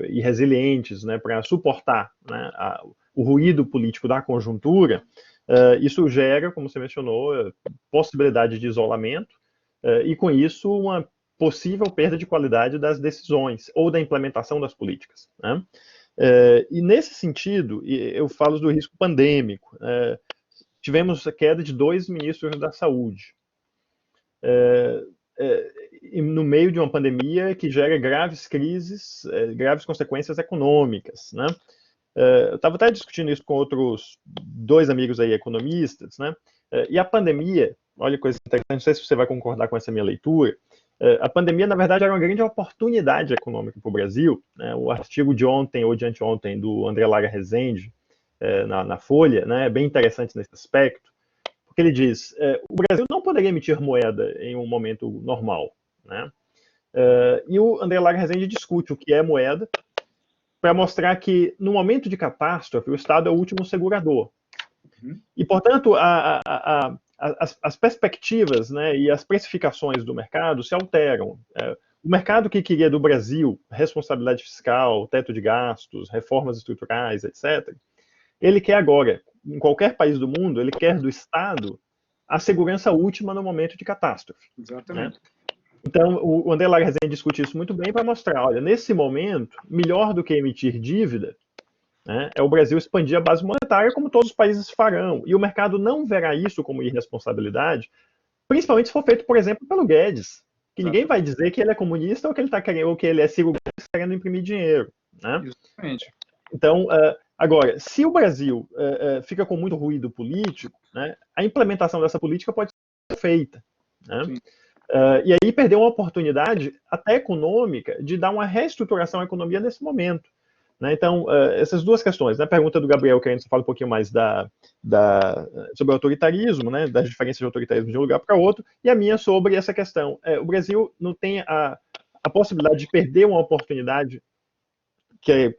e resilientes, né, para suportar, né, o ruído político da conjuntura, isso gera, como você mencionou, possibilidade de isolamento, e com isso uma possível perda de qualidade das decisões ou da implementação das políticas. Né? E nesse sentido, eu falo do risco pandêmico. Tivemos a queda de 2 ministros da saúde. No meio de uma pandemia que gera graves crises, graves consequências econômicas. Né? Eu estava até discutindo isso com outros 2 amigos aí, economistas, né? E a pandemia, olha que coisa interessante, não sei se você vai concordar com essa minha leitura, a pandemia, na verdade, era uma grande oportunidade econômica para o Brasil. Né? O artigo de ontem ou de anteontem do André Lara Rezende, na Folha, né, é bem interessante nesse aspecto, porque ele diz, o Brasil não poderia emitir moeda em um momento normal. Né? E o André Lara Rezende discute o que é moeda, para mostrar que, no momento de catástrofe, o Estado é o último segurador. E, portanto, a as perspectivas, né, e as precificações do mercado se alteram. O mercado que queria do Brasil responsabilidade fiscal, teto de gastos, reformas estruturais, etc., ele quer agora, em qualquer país do mundo, ele quer do Estado a segurança última no momento de catástrofe. Né? Exatamente. Então, o André Lagrange discute isso muito bem para mostrar, olha, nesse momento, melhor do que emitir dívida, né, é o Brasil expandir a base monetária, como todos os países farão. E o mercado não verá isso como irresponsabilidade, principalmente se for feito, por exemplo, pelo Guedes, que ninguém vai dizer que ele é comunista ou que ele está querendo, ou que ele é Ciro Gomes querendo imprimir dinheiro. Né? Exatamente. Então, agora, se o Brasil fica com muito ruído político, né, a implementação dessa política pode ser feita. Né? E aí perdeu uma oportunidade, até econômica, de dar uma reestruturação à economia nesse momento. Né? Então, essas duas questões, né? A pergunta do Gabriel, que a gente fala um pouquinho mais sobre o autoritarismo, né? Das diferenças de autoritarismo de um lugar para outro, e a minha sobre essa questão. O Brasil não tem a possibilidade de perder uma oportunidade, que é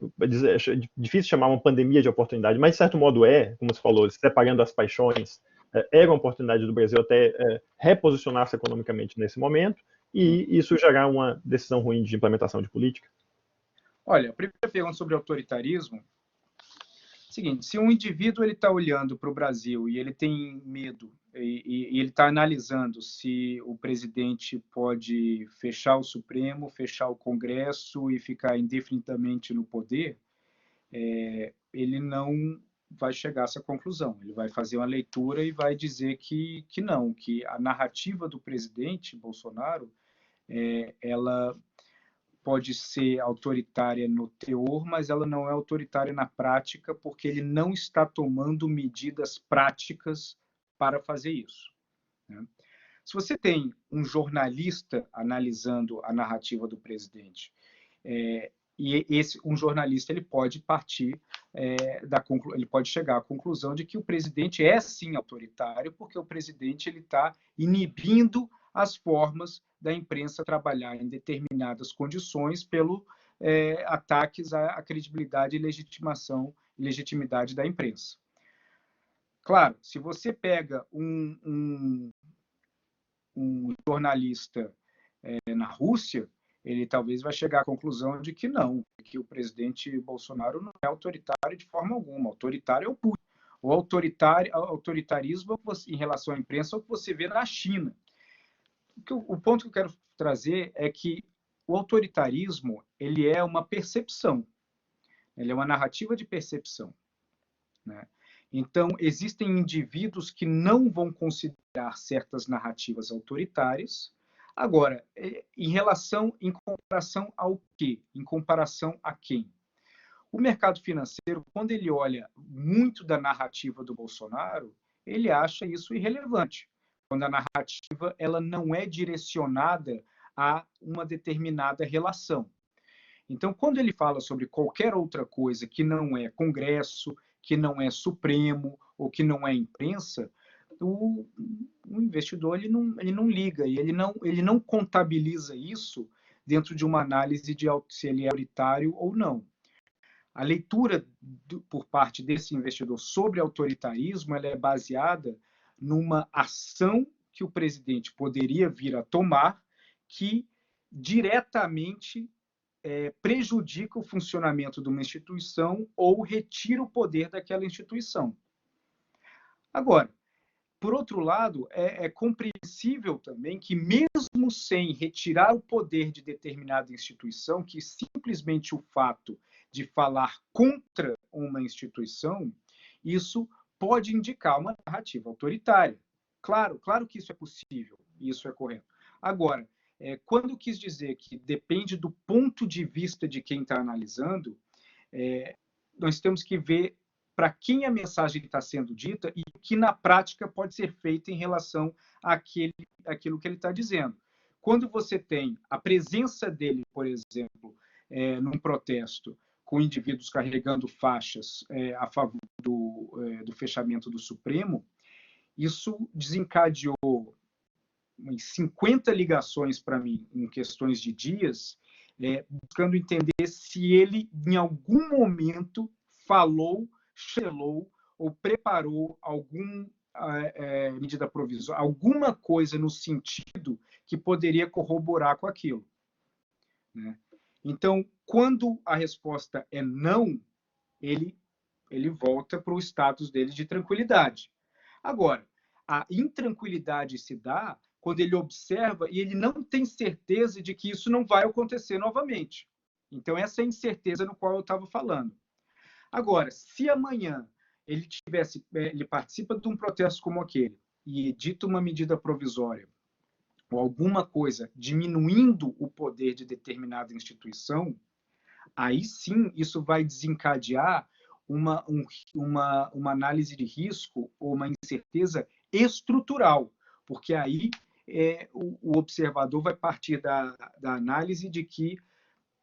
difícil chamar uma pandemia de oportunidade, mas de certo modo como você falou, separando as paixões, era uma oportunidade do Brasil até reposicionar-se economicamente nesse momento, e isso gerar uma decisão ruim de implementação de política. Olha, a primeira pergunta sobre autoritarismo, seguinte, se um indivíduo está olhando para o Brasil e ele tem medo e ele está analisando se o presidente pode fechar o Supremo, fechar o Congresso e ficar indefinidamente no poder, ele não vai chegar a essa conclusão. Ele vai fazer uma leitura e vai dizer que não, que a narrativa do presidente Bolsonaro, ela pode ser autoritária no teor, mas ela não é autoritária na prática, porque ele não está tomando medidas práticas para fazer isso. Né? Se você tem um jornalista analisando a narrativa do presidente, um jornalista ele pode partir ele pode chegar à conclusão de que o presidente é sim autoritário, porque o presidente ele está inibindo as formas da imprensa trabalhar em determinadas condições pelo ataques à credibilidade e legitimidade da imprensa. Claro, se você pega um jornalista na Rússia, ele talvez vai chegar à conclusão de que não, que o presidente Bolsonaro não é autoritário de forma alguma. Autoritário é o Putin. O autoritarismo em relação à imprensa é o que você vê na China. O ponto que eu quero trazer é que o autoritarismo ele é uma percepção, ele é uma narrativa de percepção. Né? Então, existem indivíduos que não vão considerar certas narrativas autoritárias. Agora, em comparação ao quê? Em comparação a quem? O mercado financeiro, quando ele olha muito da narrativa do Bolsonaro, ele acha isso irrelevante. Quando a narrativa ela não é direcionada a uma determinada relação. Então, quando ele fala sobre qualquer outra coisa que não é Congresso, que não é Supremo ou que não é imprensa, o investidor ele não liga e ele não contabiliza isso dentro de uma análise de se ele é autoritário ou não. A leitura por parte desse investidor sobre autoritarismo ela é baseada numa ação que o presidente poderia vir a tomar que diretamente prejudica o funcionamento de uma instituição ou retira o poder daquela instituição. Agora, por outro lado, é compreensível também que, mesmo sem retirar o poder de determinada instituição, que simplesmente o fato de falar contra uma instituição, isso pode indicar uma narrativa autoritária. Claro que isso é possível, isso é correto. Agora, quando quis dizer que depende do ponto de vista de quem está analisando, nós temos que ver para quem a mensagem está sendo dita e o que na prática pode ser feito em relação àquilo que ele está dizendo. Quando você tem a presença dele, por exemplo, num protesto, com indivíduos carregando faixas a favor do fechamento do Supremo, isso desencadeou 50 ligações para mim em questões de dias, buscando entender se ele, em algum momento, falou, chelou ou preparou medida provisória, alguma coisa no sentido que poderia corroborar com aquilo, né? Então, quando a resposta é não, ele volta para o status dele de tranquilidade. Agora, a intranquilidade se dá quando ele observa e ele não tem certeza de que isso não vai acontecer novamente. Então, essa é a incerteza no qual eu estava falando. Agora, se amanhã ele participa de um protesto como aquele e edita uma medida provisória ou alguma coisa diminuindo o poder de determinada instituição, aí sim isso vai desencadear uma análise de risco ou uma incerteza estrutural, porque aí o observador vai partir da análise de que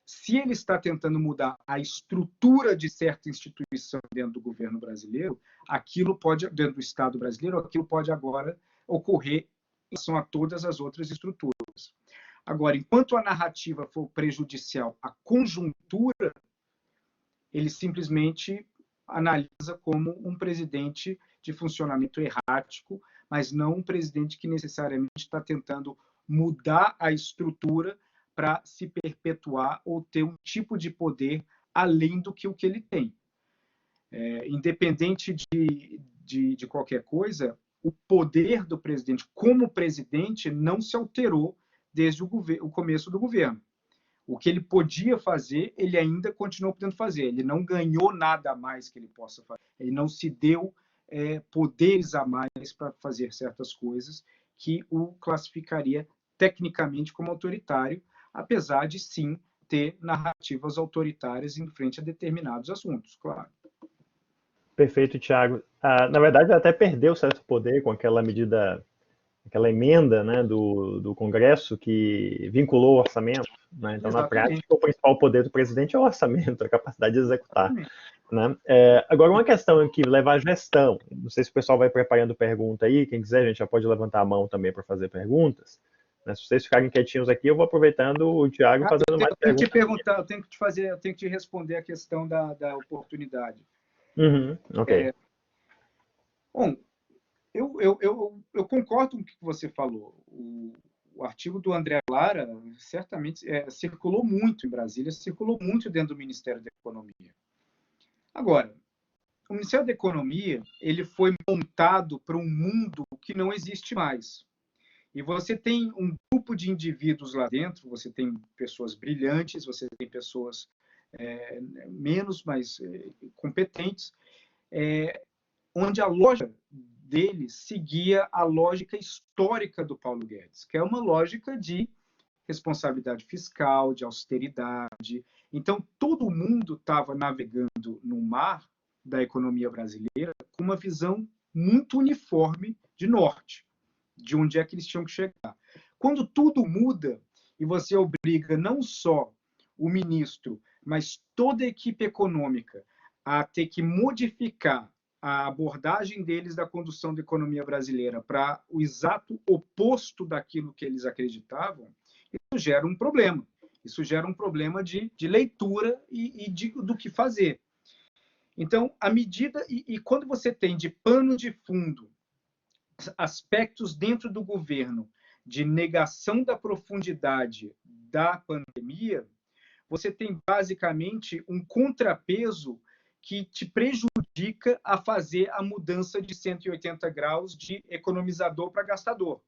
se ele está tentando mudar a estrutura de certa instituição dentro do governo brasileiro, aquilo pode, dentro do Estado brasileiro, aquilo pode agora ocorrer em relação a todas as outras estruturas. Agora, enquanto a narrativa for prejudicial à conjuntura, ele simplesmente analisa como um presidente de funcionamento errático, mas não um presidente que necessariamente está tentando mudar a estrutura para se perpetuar ou ter um tipo de poder além do que o que ele tem. Independente de qualquer coisa, o poder do presidente como presidente não se alterou desde o começo do governo. O que ele podia fazer, ele ainda continuou podendo fazer. Ele não ganhou nada a mais que ele possa fazer. Ele não se deu poderes a mais para fazer certas coisas que o classificaria tecnicamente como autoritário, apesar de, sim, ter narrativas autoritárias em frente a determinados assuntos, claro. Perfeito, Thiago. Na verdade, ele até perdeu certo poder com aquela medida, aquela emenda, né, do Congresso que vinculou o orçamento, né? Então, na prática, o principal poder do presidente é o orçamento, a capacidade de executar, né? Agora, uma questão aqui, levar a gestão. Não sei se o pessoal vai preparando pergunta aí, quem quiser, a gente já pode levantar a mão também para fazer perguntas. Né? Se vocês ficarem quietinhos aqui, eu vou aproveitando o Thiago fazendo mais perguntas. Eu tenho que te perguntar, eu tenho que te responder a questão da oportunidade. Ok. Bom, eu concordo com o que você falou. O artigo do André Lara certamente circulou muito em Brasília, circulou muito dentro do Ministério da Economia. Agora, o Ministério da Economia ele foi montado para um mundo que não existe mais. E você tem um grupo de indivíduos lá dentro, você tem pessoas brilhantes, você tem pessoas menos, mas competentes, onde a lógica deles seguia a lógica histórica do Paulo Guedes, que é uma lógica de responsabilidade fiscal, de austeridade. Então, todo mundo estava navegando no mar da economia brasileira com uma visão muito uniforme de norte, de onde é que eles tinham que chegar. Quando tudo muda e você obriga não só o ministro, mas toda a equipe econômica a ter que modificar a abordagem deles da condução da economia brasileira para o exato oposto daquilo que eles acreditavam, isso gera um problema. Isso gera um problema de leitura e do que fazer. Então, à medida... E quando você tem de pano de fundo aspectos dentro do governo de negação da profundidade da pandemia, você tem basicamente um contrapeso que te prejudica a fazer a mudança de 180 graus de economizador para gastador.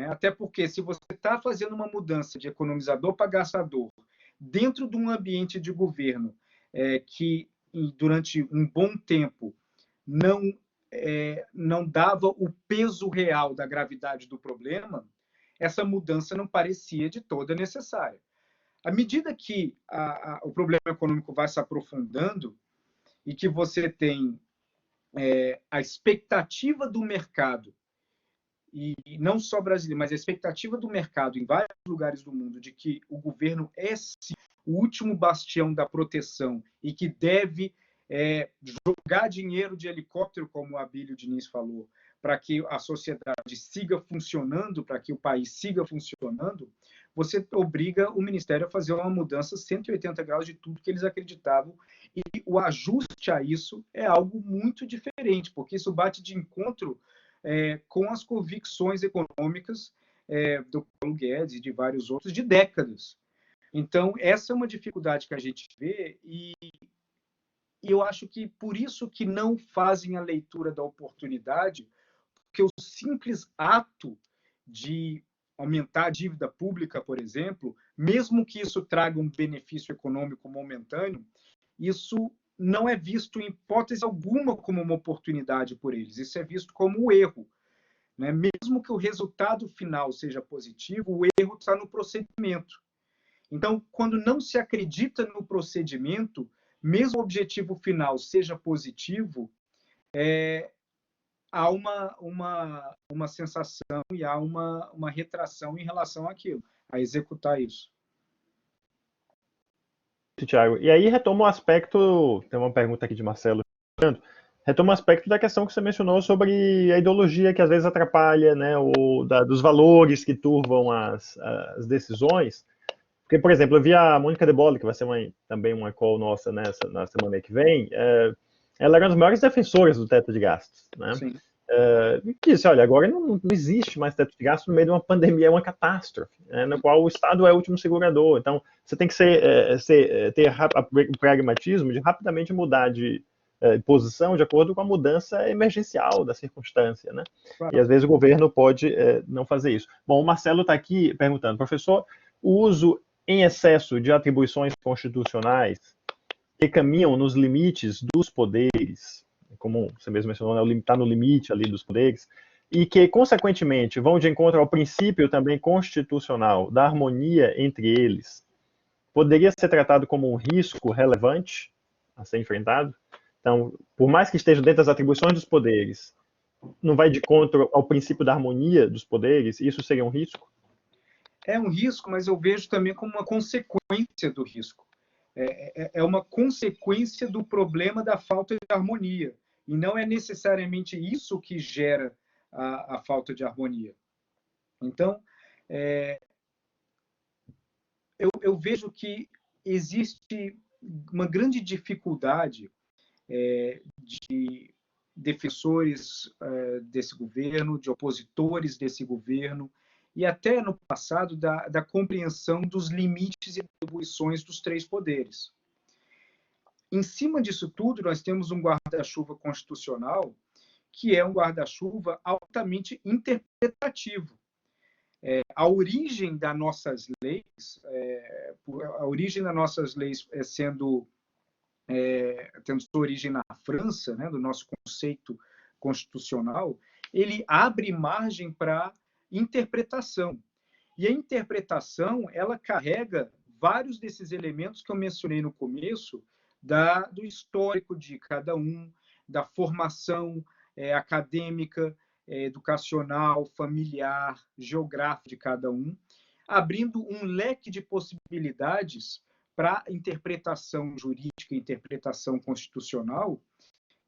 Até porque, se você está fazendo uma mudança de economizador para gastador dentro de um ambiente de governo que, durante um bom tempo, não dava o peso real da gravidade do problema, essa mudança não parecia de toda necessária. À medida que o problema econômico vai se aprofundando e que você tem a expectativa do mercado, e não só brasileiro, mas a expectativa do mercado em vários lugares do mundo de que o governo é sim, o último bastião da proteção e que deve jogar dinheiro de helicóptero, como o Abílio Diniz falou, para que a sociedade siga funcionando, para que o país siga funcionando, você obriga o Ministério a fazer uma mudança 180 graus de tudo que eles acreditavam, e o ajuste a isso é algo muito diferente, porque isso bate de encontro com as convicções econômicas do Paulo Guedes e de vários outros de décadas. Então, essa é uma dificuldade que a gente vê, e eu acho que por isso que não fazem a leitura da oportunidade, porque o simples ato de aumentar a dívida pública, por exemplo, mesmo que isso traga um benefício econômico momentâneo, isso não é visto em hipótese alguma como uma oportunidade por eles, isso é visto como um erro. Né? Mesmo que o resultado final seja positivo, o erro está no procedimento. Então, quando não se acredita no procedimento, mesmo o objetivo final seja positivo, há uma sensação e há uma retração em relação àquilo, a executar isso. Tiago. E aí retoma o aspecto, tem uma pergunta aqui de Marcelo, retoma o aspecto da questão que você mencionou sobre a ideologia que às vezes atrapalha, né, dos valores que turvam as decisões. Porque, por exemplo, eu vi a Mônica de Bolle, que vai ser também uma call nossa na semana que vem, ela era uma das maiores defensoras do teto de gastos, né? Sim. Que disse, olha, agora não existe mais teto de gastos no meio de uma pandemia, é uma catástrofe, né, na qual o Estado é o último segurador. Então, você tem que ter o pragmatismo de rapidamente mudar de posição de acordo com a mudança emergencial da circunstância, né? Claro. E às vezes o governo pode não fazer isso. Bom, o Marcelo está aqui perguntando, professor, o uso em excesso de atribuições constitucionais que caminham nos limites dos poderes, como você mesmo mencionou, né, está no limite ali dos poderes, e que, consequentemente, vão de encontro ao princípio também constitucional da harmonia entre eles, poderia ser tratado como um risco relevante a ser enfrentado? Então, por mais que esteja dentro das atribuições dos poderes, não vai de encontro ao princípio da harmonia dos poderes? Isso seria um risco? É um risco, mas eu vejo também como uma consequência do risco. É uma consequência do problema da falta de harmonia. E não é necessariamente isso que gera a falta de harmonia. Então, eu vejo que existe uma grande dificuldade de defensores desse governo, de opositores desse governo, e até no passado da compreensão dos limites e atribuições dos três poderes. Em cima disso tudo, nós temos um guarda-chuva constitucional que é um guarda-chuva altamente interpretativo. A origem das nossas leis, tendo sua origem na França, né, do nosso conceito constitucional, ele abre margem para interpretação. E a interpretação, ela carrega vários desses elementos que eu mencionei no começo, do histórico de cada um, da formação acadêmica, educacional, familiar, geográfica de cada um, abrindo um leque de possibilidades para interpretação jurídica, interpretação constitucional,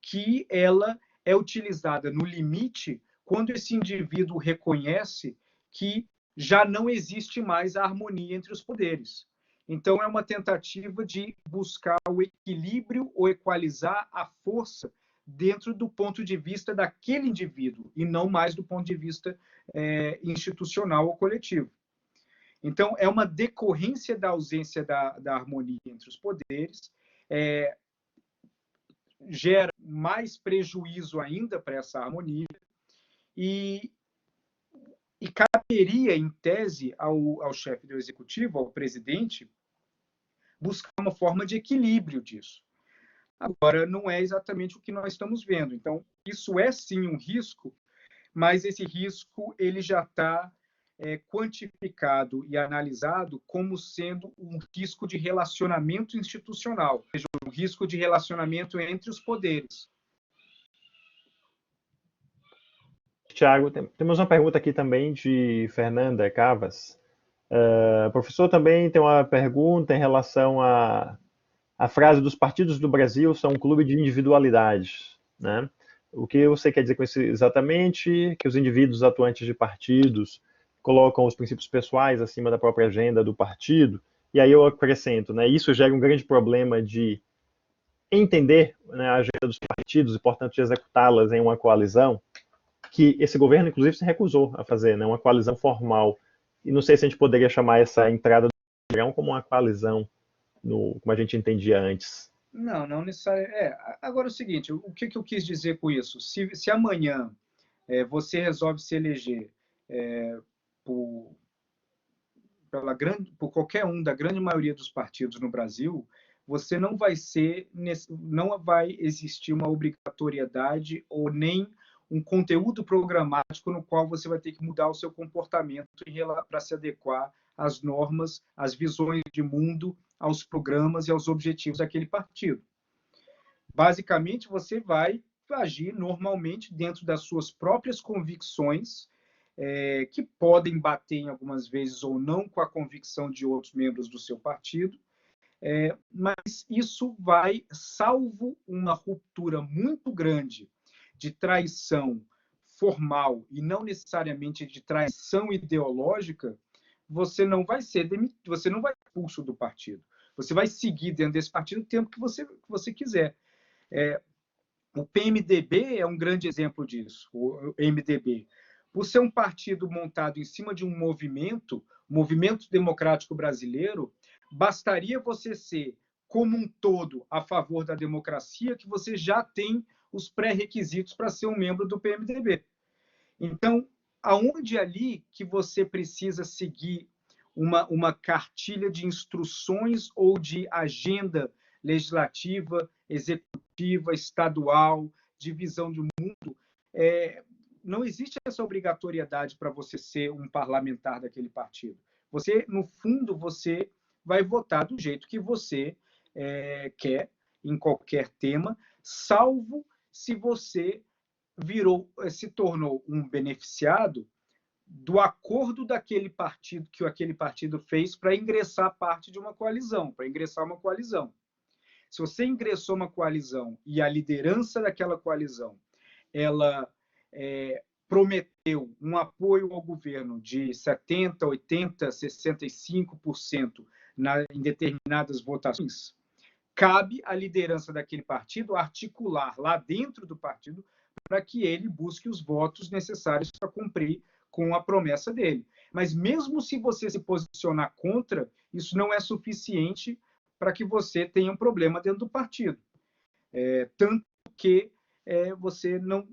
que ela é utilizada no limite quando esse indivíduo reconhece que já não existe mais a harmonia entre os poderes. Então, é uma tentativa de buscar o equilíbrio ou equalizar a força dentro do ponto de vista daquele indivíduo, e não mais do ponto de vista institucional ou coletivo. Então, é uma decorrência da ausência da harmonia entre os poderes, gera mais prejuízo ainda para essa harmonia, e caberia, em tese, ao chefe do executivo, ao presidente, buscar uma forma de equilíbrio disso. Agora, não é exatamente o que nós estamos vendo. Então, isso é sim um risco, mas esse risco ele já está quantificado e analisado como sendo um risco de relacionamento institucional, ou seja, um risco de relacionamento entre os poderes. Tiago, temos uma pergunta aqui também de Fernanda Cavas. O professor também tem uma pergunta em relação à frase dos partidos do Brasil são um clube de individualidades, né? O que você quer dizer com isso exatamente? Que os indivíduos atuantes de partidos colocam os princípios pessoais acima da própria agenda do partido. E aí eu acrescento, né, isso gera um grande problema de entender, né, a agenda dos partidos e, portanto, de executá-las em uma coalizão, que esse governo, inclusive, se recusou a fazer, né, uma coalizão formal. E não sei se a gente poderia chamar essa entrada do Centrão como uma coalizão, como a gente entendia antes. Não, não necessariamente. Agora é o seguinte, o que eu quis dizer com isso? Se amanhã você resolve se eleger por, por qualquer um da grande maioria dos partidos no Brasil, você não vai existir uma obrigatoriedade ou nem um conteúdo programático no qual você vai ter que mudar o seu comportamento para se adequar às normas, às visões de mundo, aos programas e aos objetivos daquele partido. Basicamente, você vai agir normalmente dentro das suas próprias convicções, que podem bater em algumas vezes ou não com a convicção de outros membros do seu partido, mas isso vai, salvo uma ruptura muito grande de traição formal e não necessariamente de traição ideológica, você não vai ser demitido, você não vai ser expulso do partido. Você vai seguir dentro desse partido o tempo que você quiser. O PMDB é um grande exemplo disso, o MDB. Por ser um partido montado em cima de um movimento democrático brasileiro, bastaria você ser, como um todo, a favor da democracia, que você já tem os pré-requisitos para ser um membro do PMDB. Então, aonde ali que você precisa seguir uma cartilha de instruções ou de agenda legislativa, executiva, estadual, de visão de mundo, não existe essa obrigatoriedade para você ser um parlamentar daquele partido. Você, no fundo, você vai votar do jeito que você quer, em qualquer tema, salvo se você se tornou um beneficiado do acordo daquele partido que aquele partido fez para ingressar parte de uma coalizão, para ingressar uma coalizão. Se você ingressou uma coalizão e a liderança daquela coalizão ela prometeu um apoio ao governo de 70%, 80%, 65% em determinadas votações, cabe à liderança daquele partido articular lá dentro do partido para que ele busque os votos necessários para cumprir com a promessa dele. Mas mesmo se você se posicionar contra, isso não é suficiente para que você tenha um problema dentro do partido. Tanto que você não...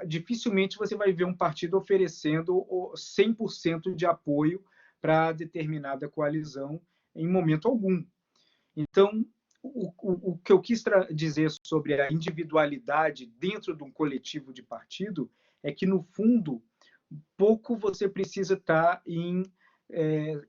dificilmente você vai ver um partido oferecendo 100% de apoio para determinada coalizão em momento algum. Então, o que eu quis dizer sobre a individualidade dentro de um coletivo de partido é que, no fundo, pouco você precisa estar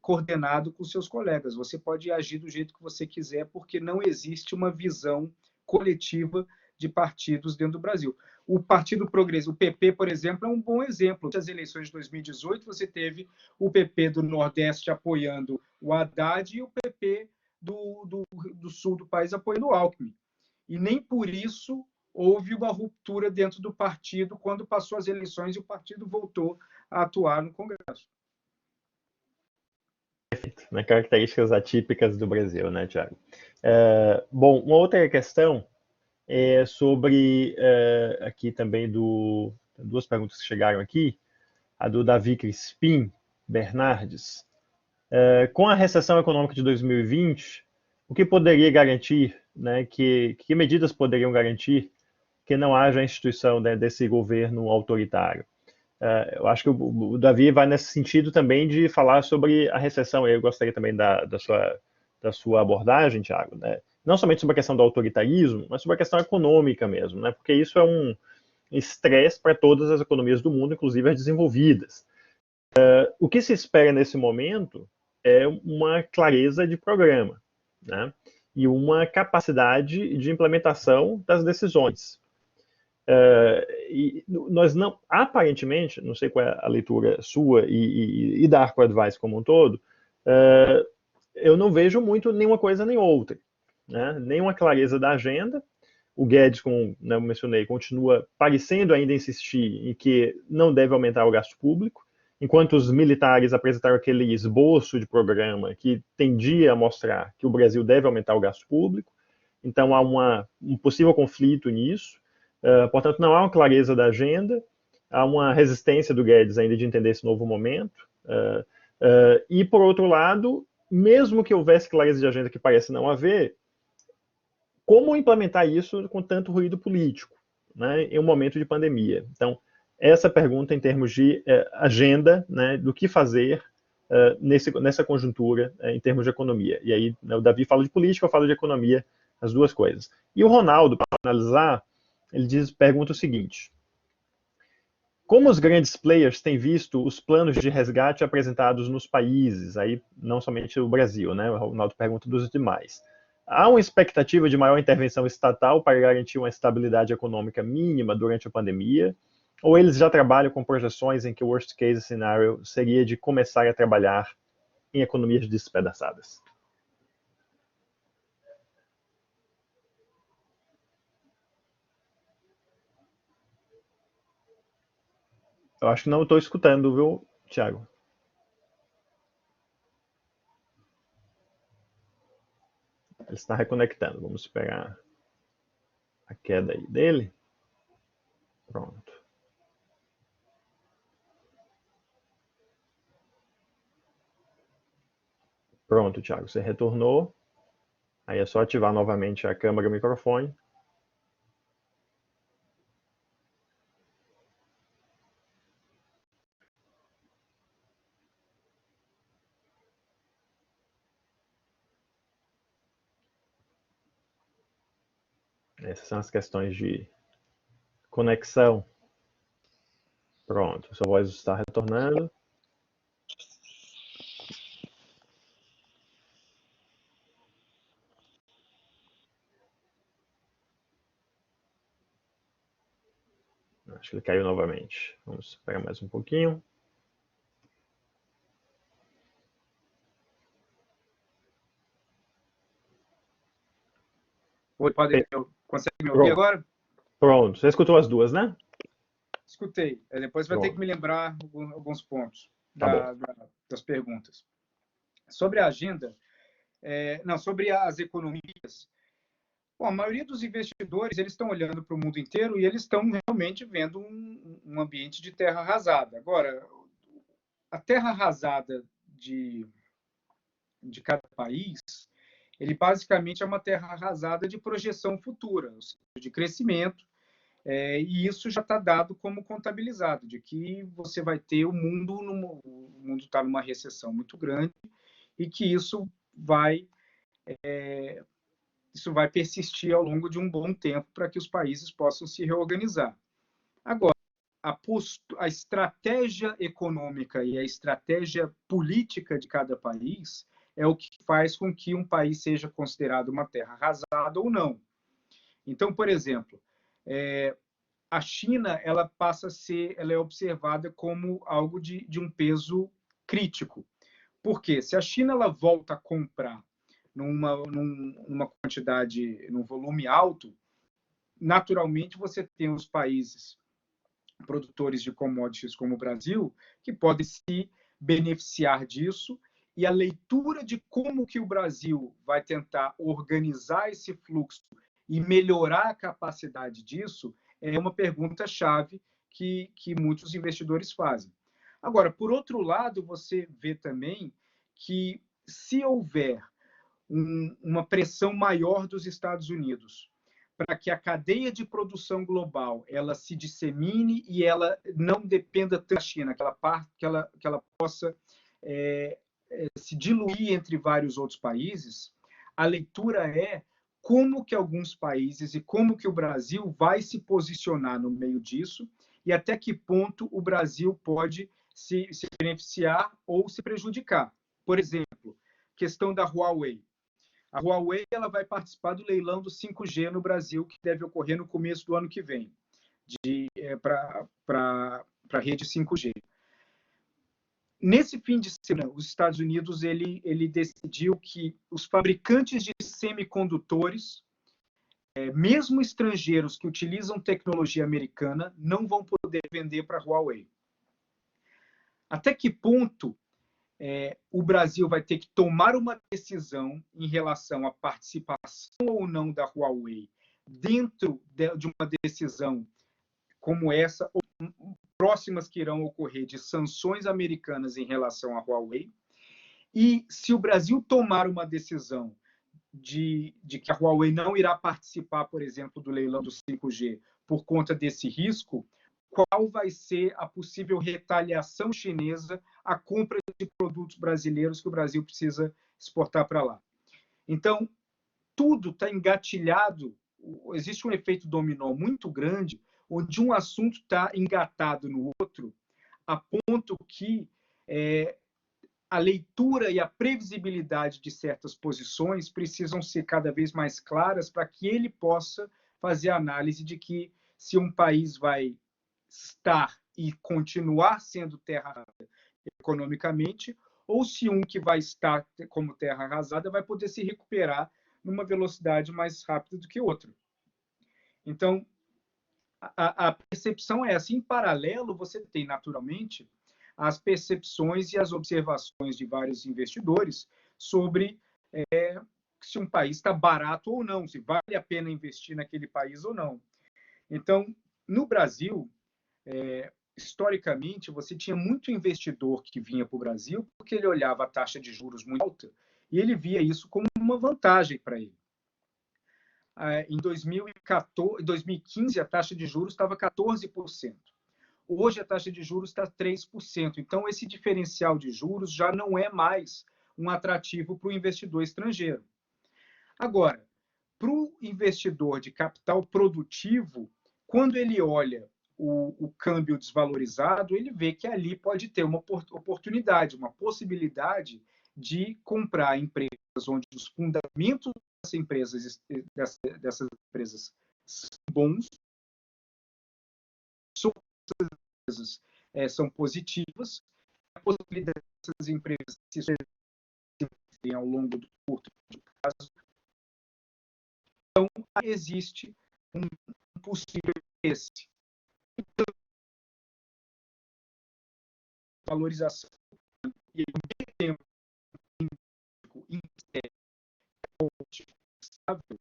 coordenado com seus colegas. Você pode agir do jeito que você quiser, porque não existe uma visão coletiva de partidos dentro do Brasil. O Partido Progressista, o PP, por exemplo, é um bom exemplo. Nas eleições de 2018, você teve o PP do Nordeste apoiando o Haddad e o PP do sul do país apoiando o Alckmin. E nem por isso houve uma ruptura dentro do partido quando passou as eleições e o partido voltou a atuar no Congresso. Perfeito. Né? Características atípicas do Brasil, né, Thiago? Bom, uma outra questão é sobre, aqui também, duas perguntas que chegaram aqui, a do Davi Crispim Bernardes. Com a recessão econômica de 2020, o que poderia garantir, né, que medidas poderiam garantir que não haja a instituição, né, desse governo autoritário? Eu acho que o Davi vai nesse sentido também de falar sobre a recessão. Eu gostaria também da sua abordagem, Thiago, né? Não somente sobre a questão do autoritarismo, mas sobre a questão econômica mesmo, né? Porque isso é um estresse para todas as economias do mundo, inclusive as desenvolvidas. O que se espera nesse momento é uma clareza de programa, né? E uma capacidade de implementação das decisões. E nós não, aparentemente, não sei qual é a leitura sua e da Arco Advice como um todo, eu não vejo muito nenhuma coisa nem outra, né? Nenhuma clareza da agenda. O Guedes, como, né, eu mencionei, continua parecendo ainda insistir em que não deve aumentar o gasto público enquanto os militares apresentaram aquele esboço de programa que tendia a mostrar que o Brasil deve aumentar o gasto público, então há um possível conflito nisso, portanto não há uma clareza da agenda, há uma resistência do Guedes ainda de entender esse novo momento, e por outro lado, mesmo que houvesse clareza de agenda que parece não haver, como implementar isso com tanto ruído político, né, em um momento de pandemia? Então, essa pergunta em termos de agenda, né, do que fazer nessa conjuntura em termos de economia. E aí, né, o Davi fala de política, eu falo de economia, as duas coisas. E o Ronaldo, para analisar, ele pergunta o seguinte: como os grandes players têm visto os planos de resgate apresentados nos países, aí não somente o Brasil, né? O Ronaldo pergunta dos demais. Há uma expectativa de maior intervenção estatal para garantir uma estabilidade econômica mínima durante a pandemia? Ou eles já trabalham com projeções em que o worst case scenario seria de começar a trabalhar em economias despedaçadas? Eu acho que não estou escutando, viu, Thiago? Ele está reconectando. Vamos esperar a queda aí dele. Pronto. Pronto, Thiago, você retornou. Aí é só ativar novamente a câmera e o microfone. Essas são as questões de conexão. Pronto, sua voz está retornando. Acho que ele caiu novamente. Vamos esperar mais um pouquinho. Oi, consegue me ouvir agora? Pronto, você escutou as duas, né? Escutei. Depois vai ter que me lembrar alguns pontos das perguntas. Sobre a agenda, sobre as economias, bom, a maioria dos investidores eles estão olhando para o mundo inteiro e eles estão realmente vendo um ambiente de terra arrasada. Agora, a terra arrasada de cada país, ele basicamente é uma terra arrasada de projeção futura, de crescimento, e isso já está dado como contabilizado, de que você vai ter o mundo está numa recessão muito grande e que isso vai persistir ao longo de um bom tempo para que os países possam se reorganizar. Agora, a estratégia econômica e a estratégia política de cada país é o que faz com que um país seja considerado uma terra arrasada ou não. Então, por exemplo, a China ela é observada como algo de um peso crítico. Por quê? Se a China ela volta a comprar numa quantidade, num volume alto, naturalmente você tem os países produtores de commodities como o Brasil que podem se beneficiar disso, e a leitura de como que o Brasil vai tentar organizar esse fluxo e melhorar a capacidade disso é uma pergunta-chave que muitos investidores fazem. Agora, por outro lado, você vê também que se houver uma pressão maior dos Estados Unidos para que a cadeia de produção global ela se dissemine e ela não dependa tanto da China, que ela possa se diluir entre vários outros países, a leitura é como que alguns países e como que o Brasil vai se posicionar no meio disso e até que ponto o Brasil pode se beneficiar ou se prejudicar. Por exemplo, questão da Huawei. A Huawei ela vai participar do leilão do 5G no Brasil, que deve ocorrer no começo do ano que vem, para a rede 5G. Nesse fim de semana, os Estados Unidos ele decidiu que os fabricantes de semicondutores, mesmo estrangeiros que utilizam tecnologia americana, não vão poder vender para a Huawei. Até que ponto o Brasil vai ter que tomar uma decisão em relação à participação ou não da Huawei dentro de uma decisão como essa, ou próximas que irão ocorrer de sanções americanas em relação à Huawei, e se o Brasil tomar uma decisão de que a Huawei não irá participar, por exemplo, do leilão do 5G por conta desse risco, qual vai ser a possível retaliação chinesa à compra de produtos brasileiros que o Brasil precisa exportar para lá. Então, tudo está engatilhado, existe um efeito dominó muito grande, onde um assunto está engatado no outro, a ponto que a leitura e a previsibilidade de certas posições precisam ser cada vez mais claras para que ele possa fazer a análise de que se um país vai estar e continuar sendo terra arrasada economicamente, ou se um que vai estar como terra arrasada vai poder se recuperar numa velocidade mais rápida do que outro. Então, a percepção é essa. Em paralelo, você tem, naturalmente, as percepções e as observações de vários investidores sobre se um país está barato ou não, se vale a pena investir naquele país ou não. Então, no Brasil, historicamente, você tinha muito investidor que vinha para o Brasil porque ele olhava a taxa de juros muito alta e ele via isso como uma vantagem para ele. Em 2015, a taxa de juros estava 14%. Hoje, a taxa de juros está 3%. Então, esse diferencial de juros já não é mais um atrativo para o investidor estrangeiro. Agora, para o investidor de capital produtivo, quando ele olha o câmbio desvalorizado, ele vê que ali pode ter uma oportunidade, uma possibilidade de comprar empresas onde os fundamentos dessas empresas são bons, suas empresas são positivas, a possibilidade dessas empresas se sucederem ao longo do curto prazo. Então, existe um possível interesse. Valorização e ao mesmo tempo estável,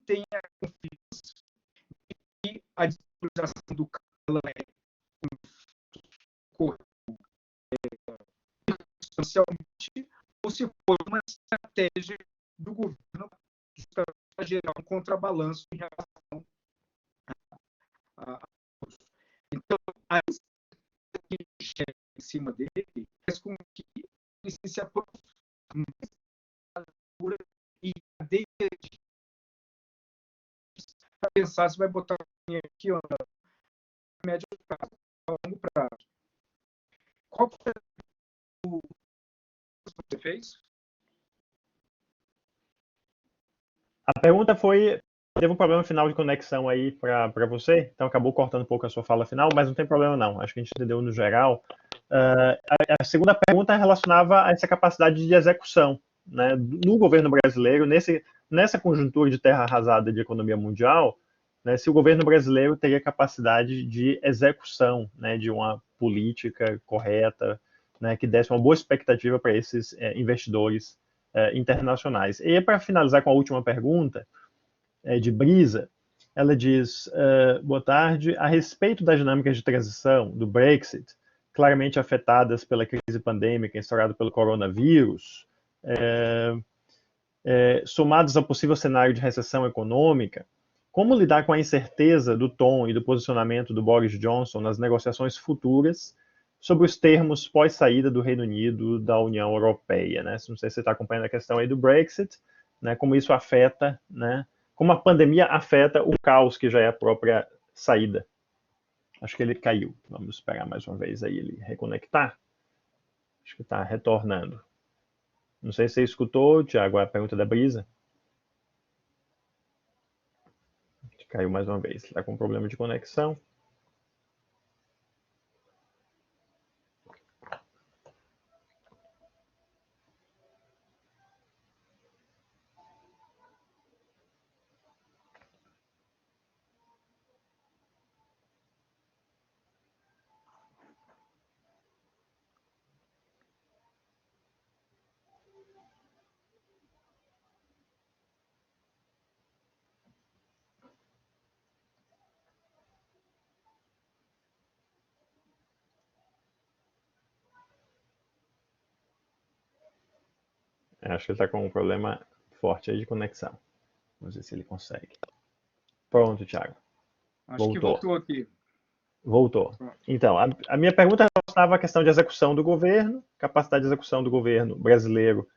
tem a confiança que a desvalorização do câmbio é substancialmente, ou se for uma estratégia do governo para gerar um contrabalanço em relação a. Então, a que chega em cima dele faz com que ele se aprofunde e cadeia para pensar se vai botar aqui ou não, a médio prazo, a longo prazo. Qual foi o que você fez? A pergunta foi, teve um problema final de conexão aí para você, então acabou cortando um pouco a sua fala final, mas não tem problema não, acho que a gente entendeu no geral. A segunda pergunta relacionava a essa capacidade de execução, né, no governo brasileiro, nessa conjuntura de terra arrasada de economia mundial, né, se o governo brasileiro teria capacidade de execução, né, de uma política correta, né, que desse uma boa expectativa para esses investidores internacionais. E para finalizar com a última pergunta, de Brisa, ela diz, boa tarde, a respeito das dinâmicas de transição do Brexit, claramente afetadas pela crise pandêmica instaurada pelo coronavírus, somados ao possível cenário de recessão econômica, como lidar com a incerteza do tom e do posicionamento do Boris Johnson nas negociações futuras sobre os termos pós-saída do Reino Unido da União Europeia, né? Não sei se você está acompanhando a questão aí do Brexit, né? Como isso afeta, né? Como a pandemia afeta o caos que já é a própria saída. Acho que ele caiu. Vamos esperar mais uma vez aí ele reconectar. Acho que está retornando. Não sei se você escutou, Tiago, a pergunta da Brisa. Caiu mais uma vez. Está com problema de conexão. Acho que ele está com um problema forte aí de conexão. Vamos ver se ele consegue. Pronto, Thiago. Acho que Voltou. voltou aqui. Voltou. Pronto. Então, a minha pergunta relacionava à questão de execução do governo, capacidade de execução do governo brasileiro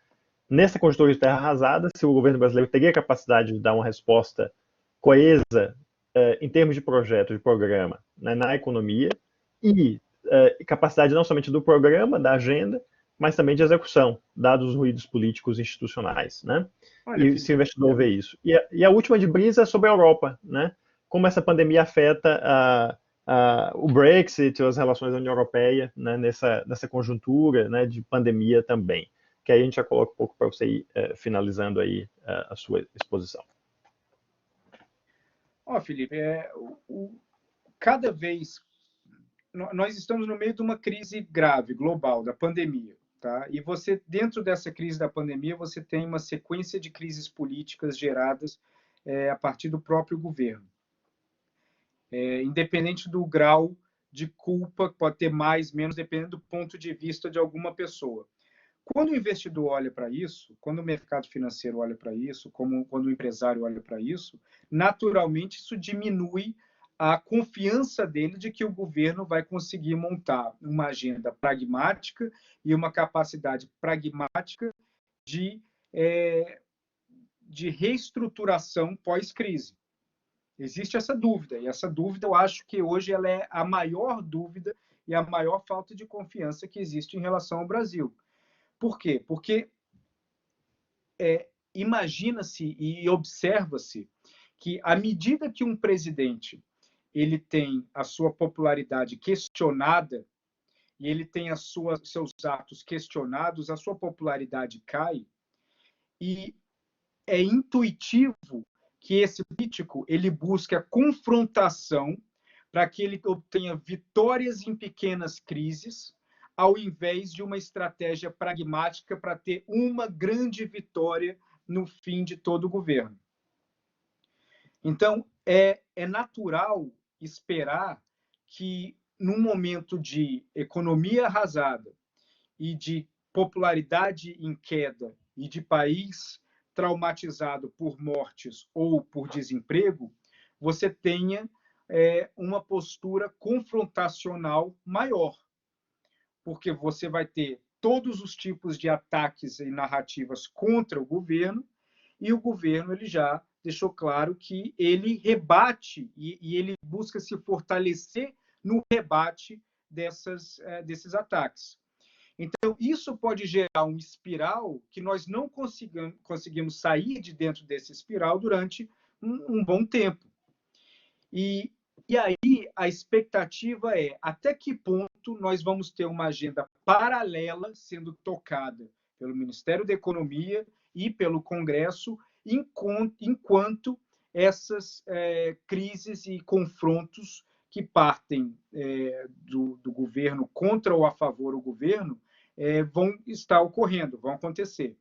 nessa conjuntura de terra arrasada, se o governo brasileiro teria capacidade de dar uma resposta coesa em termos de projeto, de programa, né, na economia, e capacidade não somente do programa, da agenda, mas também de execução, dados os ruídos políticos e institucionais, né? Olha, E se o Felipe, investidor vê isso. E a última de brisa é sobre a Europa, né? Como essa pandemia afeta o Brexit, as relações da União Europeia, né, nessa conjuntura, né, de pandemia também. Que aí a gente já coloca um pouco para você ir finalizando aí a sua exposição. Felipe, cada vez nós estamos no meio de uma crise grave, global, da pandemia. Tá? E você, dentro dessa crise da pandemia, você tem uma sequência de crises políticas geradas a partir do próprio governo. Independente do grau de culpa, pode ter mais, menos, dependendo do ponto de vista de alguma pessoa. Quando o investidor olha para isso, quando o mercado financeiro olha para isso, quando o empresário olha para isso, naturalmente isso diminui a confiança dele de que o governo vai conseguir montar uma agenda pragmática e uma capacidade pragmática de, de reestruturação pós-crise. Existe essa dúvida, e essa dúvida eu acho que hoje ela é a maior dúvida e a maior falta de confiança que existe em relação ao Brasil. Por quê? Porque imagina-se e observa-se que, à medida que um presidente ele tem a sua popularidade questionada e ele tem seus atos questionados, a sua popularidade cai, e é intuitivo que esse político ele busque a confrontação para que ele obtenha vitórias em pequenas crises, ao invés de uma estratégia pragmática para ter uma grande vitória no fim de todo o governo. Então, é natural esperar que, num momento de economia arrasada e de popularidade em queda e de país traumatizado por mortes ou por desemprego, você tenha uma postura confrontacional maior, porque você vai ter todos os tipos de ataques e narrativas contra o governo, e o governo ele já deixou claro que ele rebate e ele busca se fortalecer no rebate desses ataques. Então, isso pode gerar uma espiral que nós não conseguimos sair de dentro desse espiral durante um bom tempo. E aí, a expectativa é até que ponto nós vamos ter uma agenda paralela sendo tocada pelo Ministério da Economia e pelo Congresso, enquanto essas crises e confrontos que partem do governo contra ou a favor do governo vão estar ocorrendo, vão acontecer.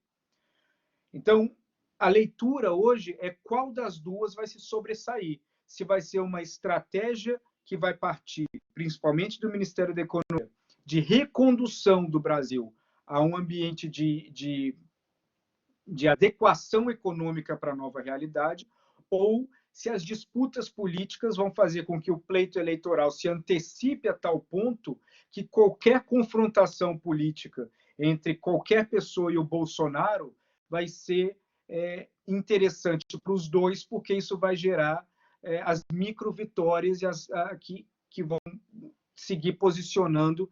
Então, a leitura hoje é qual das duas vai se sobressair. Se vai ser uma estratégia que vai partir, principalmente do Ministério da Economia, de recondução do Brasil a um ambiente de adequação econômica para a nova realidade, ou se as disputas políticas vão fazer com que o pleito eleitoral se antecipe a tal ponto que qualquer confrontação política entre qualquer pessoa e o Bolsonaro vai ser interessante para os dois, porque isso vai gerar as micro-vitórias que vão seguir posicionando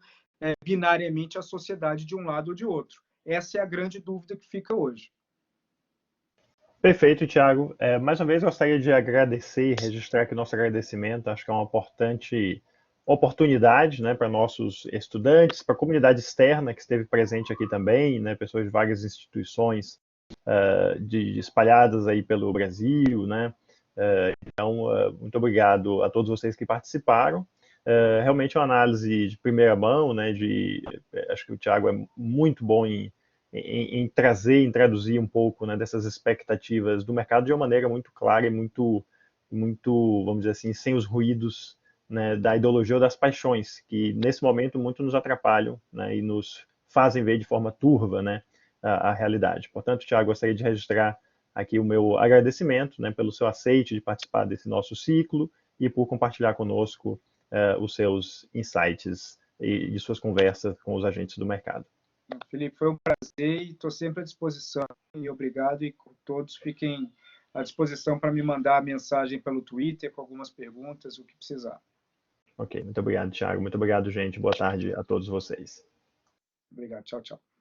binariamente a sociedade de um lado ou de outro. Essa é a grande dúvida que fica hoje. Perfeito, Thiago. Mais uma vez, gostaria de agradecer e registrar aqui nosso agradecimento. Acho que é uma importante oportunidade, né, para nossos estudantes, para a comunidade externa que esteve presente aqui também, né, pessoas de várias instituições espalhadas aí pelo Brasil, né? Então, muito obrigado a todos vocês que participaram. Realmente é uma análise de primeira mão, né? Acho que o Thiago é muito bom em trazer, em traduzir um pouco, né, dessas expectativas do mercado de uma maneira muito clara e muito, vamos dizer assim, sem os ruídos, né, da ideologia ou das paixões, que nesse momento muito nos atrapalham, né, e nos fazem ver de forma turva, né, a realidade. Portanto, Thiago, gostaria de registrar aqui o meu agradecimento, né, pelo seu aceite de participar desse nosso ciclo e por compartilhar conosco os seus insights e de suas conversas com os agentes do mercado. Felipe, foi um prazer e estou sempre à disposição. E obrigado, e todos fiquem à disposição para me mandar a mensagem pelo Twitter com algumas perguntas, o que precisar. Ok, muito obrigado, Thiago. Muito obrigado, gente. Boa tarde a todos vocês. Obrigado. Tchau, tchau.